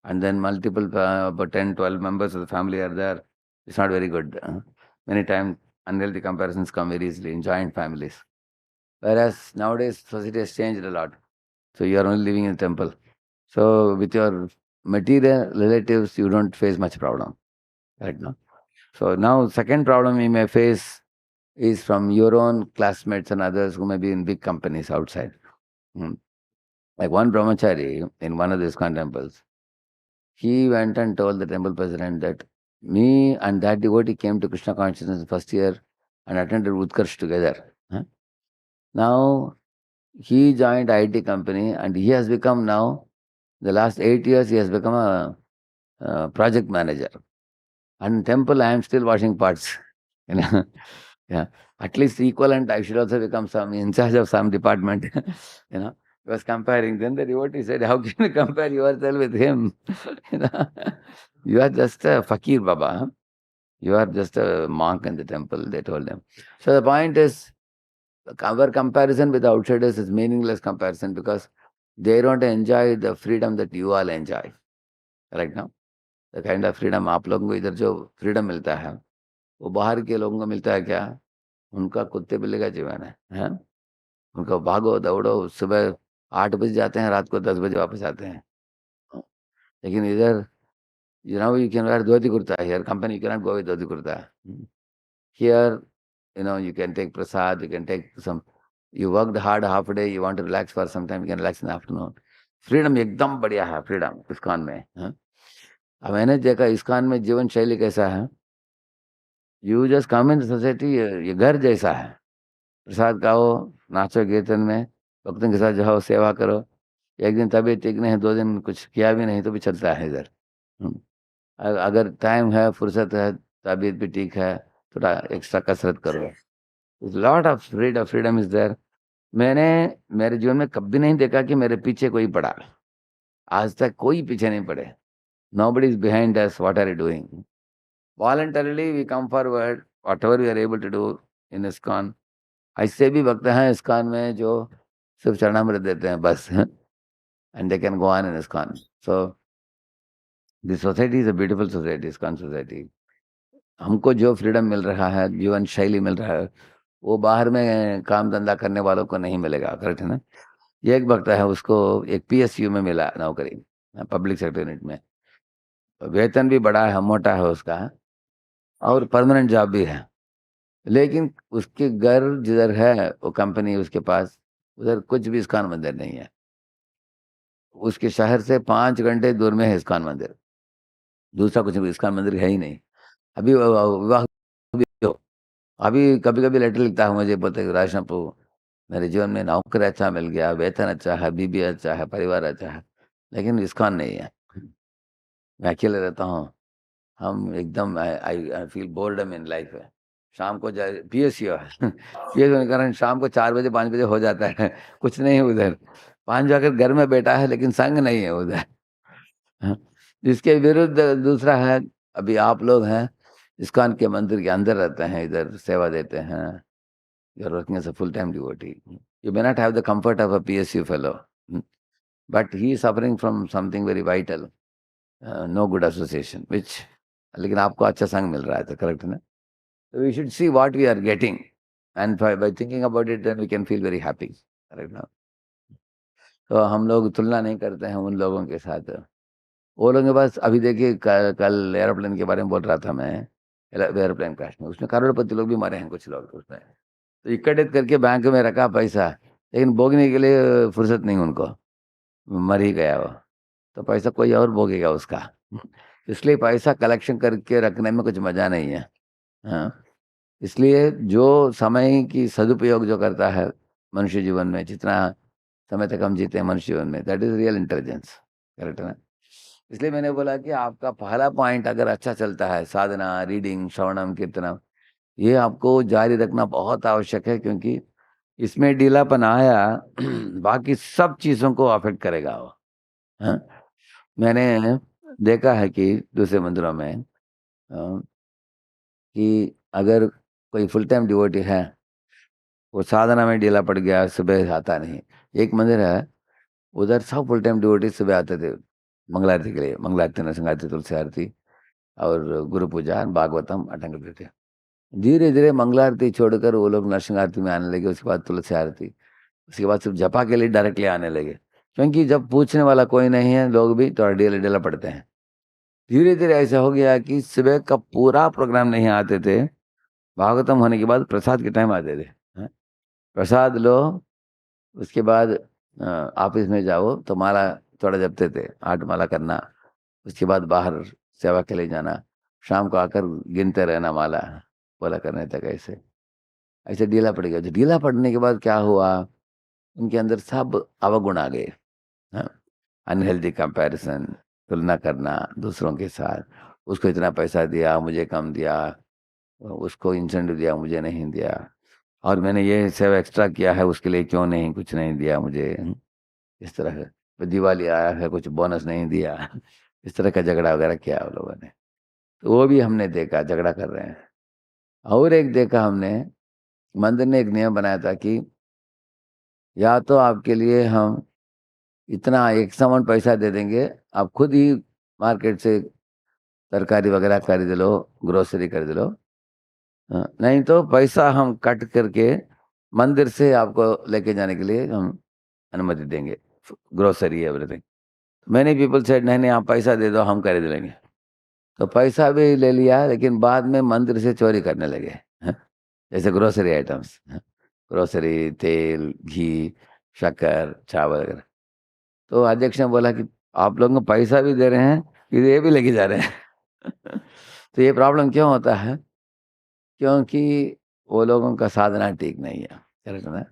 and then multiple, about 10, 12 members of the family are there. It's not very good. Many times unhealthy comparisons come very easily in joint families. Whereas nowadays society has changed a lot. So you are only living in a temple. So with your material relatives, you don't face much problem. Right now. So now second problem you may face is from your own classmates and others who may be in big companies outside. Like one brahmachari in one of these temples, he went and told the temple president that me and that devotee came to Krishna consciousness first year and attended Utkarsh together. Now he joined IT company and he has become now, the last 8 years he has become a project manager. And temple I am still washing pots. You know? Yeah. At least equivalent, I should also become some in charge of some department. you know. He was comparing. Then the devotee said, how can you compare yourself with him? you know. You are just a fakir Baba. Huh? You are just a monk in the temple, they told him. So the point is, our comparison with outsiders is meaningless comparison because they don't enjoy the freedom that you all enjoy. Right now? The kind of freedom आप लोगों को इधर जो freedom मिलता है, वो बाहर के लोगों को मिलता है क्या? उनका कुत्ते बिल्ली का जीवन है, हैं? उनका भागो दौड़ो, सुबह 8 बजे जाते हैं, रात को 10 बजे वापस आते हैं. लेकिन इधर, you can wear dhoti kurta. Here, company, you cannot go with dhoti kurta. Here, you can take prasad, you can take some, you worked hard half a day, you want to relax for some time, you can relax in the afternoon. Freedom एकदम बढ़िया है, freedom, ISKCON में. अब मैंने देखा ISKCON में जीवन शैली कैसा है. You just come in the society, ये घर जैसा है. प्रसाद खाओ, नाचो कीर्तन में, भक्तों के साथ जाओ, सेवा करो. एक दिन तबीयत ठीक नहीं है, 2 दिन कुछ किया भी नहीं तो भी चलता है इधर. अगर टाइम है, फुर्सत है, तबीयत भी ठीक है, थोड़ा एक्स्ट्रा कसरत करो. Lot of freedom is there. मैंने मेरे जीवन में कभी नहीं देखा कि मेरे पीछे कोई पड़ा. आज तक कोई पीछे नहीं पड़े. Nobody is behind us. What are you doing? Voluntarily we come forward, whatever we are able to do in ISKCON. ऐसे भी भक्त हैं ISKCON में जो सिर्फ चरणामृत देते हैं बस. And they can go on in ISKCON. So the society is a beautiful society, ISKCON society. हमको जो फ्रीडम मिल रहा है, जीवन शैली मिल रहा है, वो बाहर में काम धंधा करने वालों को नहीं मिलेगा. करेक्ट है ना? ये एक भक्त है, उसको एक PSU में मिला नौकरी, पब्लिक सेक्टर यूनिट में. वेतन भी बड़ा है, मोटा है उसका, और परमानेंट जॉब भी है. लेकिन उसके घर जिधर है वो कंपनी उसके पास, उधर कुछ भी ISKCON मंदिर नहीं है. उसके शहर से 5 घंटे दूर में है ISKCON मंदिर. दूसरा कुछ भी ISKCON मंदिर है ही नहीं. अभी विवाह, अभी कभी कभी लेटर लिखता है मुझे, बोलते राजनाथ मेरे जीवन में नौकरी अच्छा मिल गया, वेतन अच्छा है, बीबी अच्छा है, परिवार अच्छा है, लेकिन इस्कॉन नहीं है। मैं अकेले रहता हूँ। हम एकदम I feel boredom in life है। शाम को पीएसयू है पीएसयू के कारण शाम को 4 बजे 5 बजे हो जाता है कुछ नहीं है उधर। 5 जाकर घर में बैठा है लेकिन संग नहीं है उधर। हाँ, जिसके विरुद्ध दूसरा है, अभी आप लोग हैं इस्कॉन के मंदिर के अंदर रहते हैं, इधर सेवा देते हैं। You are working as a full time devotee. You may not have the comfort of a PSU fellow, but he is suffering from something very vital, no good association which, लेकिन आपको अच्छा संग मिल रहा है, तो करेक्ट है ना। So we should see what we are getting, and by thinking about it, then we can feel very happy. Correct now. तो हम लोग तुलना नहीं करते हैं उन लोगों के साथ। वो लोगों के पास अभी देखिए कल एरोप्लेन के बारे में बोल रहा था मैं, एरोप्लेन क्रैश में उसमें करोड़पति लोग भी मरे हैं, कुछ लोग उसमें। तो इकट्ठे करके बैंक में रखा पैसा, लेकिन भोगने के लिए फुर्सत नहीं उनको, मर ही गया वो। तो पैसा कोई और भोगेगा उसका। इसलिए पैसा कलेक्शन करके रखने में कुछ मजा नहीं है। हाँ, इसलिए जो समय की सदुपयोग जो करता है मनुष्य जीवन में, जितना समय तक हम जीते हैं मनुष्य जीवन में, that is real intelligence. Correct है ना। इसलिए मैंने बोला कि आपका पहला पॉइंट अगर अच्छा चलता है, साधना, रीडिंग, श्रवणम, कीर्तनम, ये आपको जारी रखना बहुत आवश्यक है, क्योंकि इसमें ढीलापन आया बाकी सब चीज़ों को अफेक्ट करेगा वो। हाँ? मैंने देखा है कि दूसरे मंदिरों में कि अगर कोई फुल टाइम डिवोटी है, वो साधना में ढीला पड़ गया, सुबह आता नहीं। एक मंदिर है उधर, सब फुल टाइम डिवोटी सुबह आते थे मंगलारती के लिए, मंगलारती, नरसिंह आरती, तुलसी आरती और गुरु पूजा, भागवतम अटेंड करते थे। धीरे धीरे मंगलारती छोड़कर वो लोग नरसिंह आरती में आने लगे, उसके बाद तुलसी आरती, उसके बाद सिर्फ जपा के लिए डायरेक्टली आने लगे, क्योंकि जब पूछने वाला कोई नहीं है, लोग भी थोड़ा ढीला ढीला पड़ते हैं। धीरे धीरे ऐसा हो गया कि सुबह का पूरा प्रोग्राम नहीं आते थे, भागवतम होने के बाद प्रसाद के टाइम आते थे। हाँ? प्रसाद लो, उसके बाद ऑफिस में जाओ तो माला थोड़ा जपते थे, 8 माला करना, उसके बाद बाहर सेवा के लिए जाना, शाम को आकर गिनते रहना माला बोला करने तक। ऐसे ऐसे ढीला पड़ गया। जो ढीला पड़ने के बाद क्या हुआ, उनके अंदर सब अवगुण आ गए। हाँ, अनहेल्दी कंपैरिजन, तुलना करना दूसरों के साथ, उसको इतना पैसा दिया मुझे कम दिया, उसको इंसेंटिव दिया मुझे नहीं दिया, और मैंने ये सेवा एक्स्ट्रा किया है उसके लिए क्यों नहीं कुछ नहीं दिया मुझे। इस तरह है, तो दिवाली आया है कुछ बोनस नहीं दिया इस तरह का झगड़ा वगैरह किया उन लोगों ने। तो वो भी हमने देखा, झगड़ा कर रहे हैं। और एक देखा हमने, मंदिर ने एक नियम बनाया था कि या तो आपके लिए हम इतना एक अमाउंट पैसा दे देंगे, आप खुद ही मार्केट से तरकारी वगैरह खरीद लो, ग्रोसरी खरीद लो, नहीं तो पैसा हम कट करके मंदिर से आपको लेके जाने के लिए हम अनुमति देंगे, grocery everything. Many people said नहीं नहीं आप पैसा दे दो हम खरीद लेंगे। तो पैसा भी ले लिया, लेकिन बाद में मंदिर से चोरी करने लगे। हाँ? जैसे ग्रोसरी आइटम्स, ग्रोसरी, तेल, घी, शक्कर, चावल वगैरह। तो अध्यक्ष ने बोला कि आप लोगों को पैसा भी दे रहे हैं, फिर ये भी लेके जा रहे हैं तो ये प्रॉब्लम क्यों होता है, क्योंकि वो लोगों का साधना ठीक नहीं है। करेक्ट ना।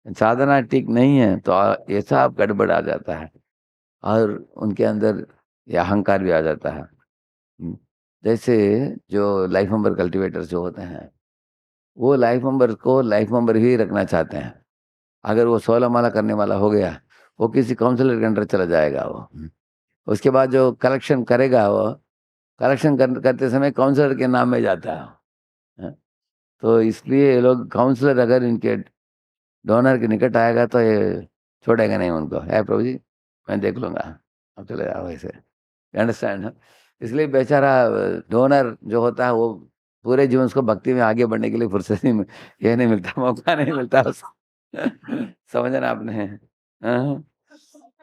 साधना ठीक नहीं है तो ऐसा गड़बड़ आ जाता है, और उनके अंदर ये अहंकार भी आ जाता है। जैसे जो लाइफ मेंबर कल्टिवेटर्स जो होते हैं, वो लाइफ मेंबर को लाइफ मेंबर ही रखना चाहते हैं। अगर वो 16 माला करने वाला हो गया, वो किसी काउंसलर के अंडर चला जाएगा वो। उसके बाद जो कलेक्शन करेगा, वो कलेक्शन करते समय काउंसलर के नाम में जाता है। हाँ? तो इसलिए ये लोग, काउंसलर अगर इनके डोनर के निकट आएगा तो ये छोड़ेगा नहीं उनको, है प्रभु जी मैं देख लूँगा, अब चले जाओ ऐसे। अंडरस्टैंड। इसलिए बेचारा डोनर जो होता है, वो पूरे जीवन उसको भक्ति में आगे बढ़ने के लिए फुर्सत नहीं ये नहीं मिलता, मौका नहीं मिलता उसको समझना आपने। हाँ?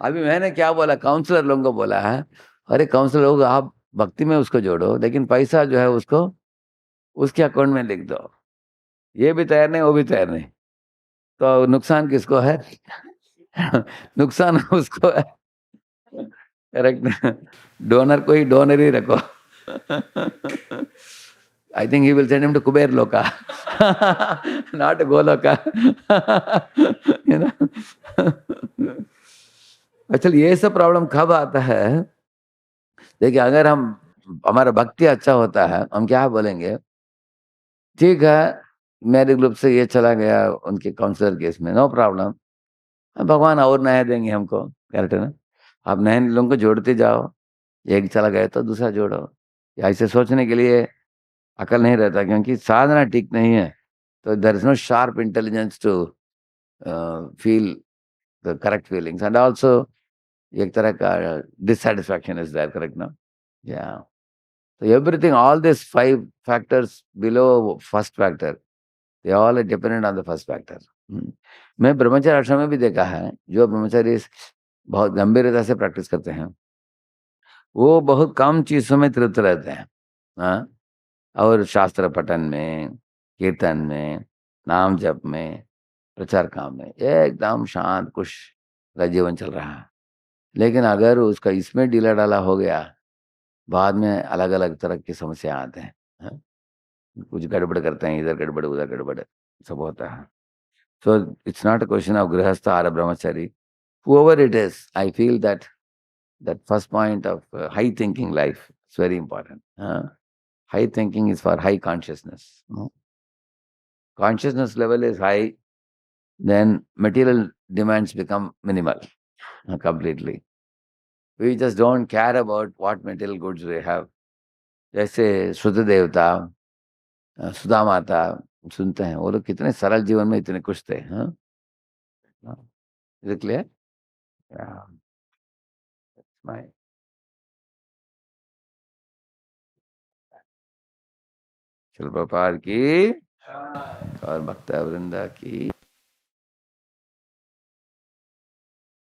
अभी मैंने क्या बोला, काउंसलर लोगों को बोला है, अरे काउंसलर लोग आप भक्ति में उसको जोड़ो, लेकिन पैसा जो है उसको उसके अकाउंट में लिख दो। ये भी तैयार नहीं, वो भी तैयार नहीं, तो नुकसान किसको है नुकसान उसको है। करेक्ट। डोनर को ही डोनर ही रखो I think he will send him to Kuber Loka, not Goloka. You know. Actually ये सब प्रॉब्लम कब आता है? देखिए, अगर हमारा भक्ति अच्छा होता है, हम क्या बोलेंगे, ठीक है, मेरे ग्रुप से ये चला गया उनके काउंसलर केस में, नो प्रॉब्लम, भगवान और नया देंगे हमको, करेक्ट है ना? आप नए लोगों को जोड़ते जाओ, एक चला गया तो दूसरा जोड़ो। ऐसे सोचने के लिए अकल नहीं रहता, क्योंकि साधना ठीक नहीं है, तो there is no sharp intelligence to feel the correct feelings, and also एक तरह का डिससैटिस्फैक्शन इज देयर, करेक्ट ना? या so everything, all these 5 factors below first factor, they all are dependent on the first factor. मैं ब्रह्मचर्य आश्रम में भी देखा है, जो ब्रह्मचारी बहुत गंभीरता से प्रैक्टिस करते हैं, वो बहुत कम चीजों में तृप्त रहते हैं। हाँ, और शास्त्र पठन में, कीर्तन में, नाम जप में, प्रचार काम में एकदम शांत खुश का जीवन चल रहा है। लेकिन अगर उसका इसमें ढीला डाला हो गया, बाद में अलग अलग तरह की समस्या आते हैं। हाँ? कुछ गड़बड़ करते हैं, इधर गड़बड़ उधर गड़बड़ सब होता है। So it's not a question of गृहस्थ और ब्रह्मचारी, whoever it is, I feel that first point of high thinking life is very important. High thinking is for high consciousness. Consciousness level is high, then material demands become minimal completely. We just don't care about what material goods we have. जैसे शुद्ध देवता, सुधा माता सुनते हैं, वो लोग कितने सरल जीवन में इतने खुश थे। हाँ, इज इट क्लियर? शिल प्रभुपाद की और भक्त वृंदा की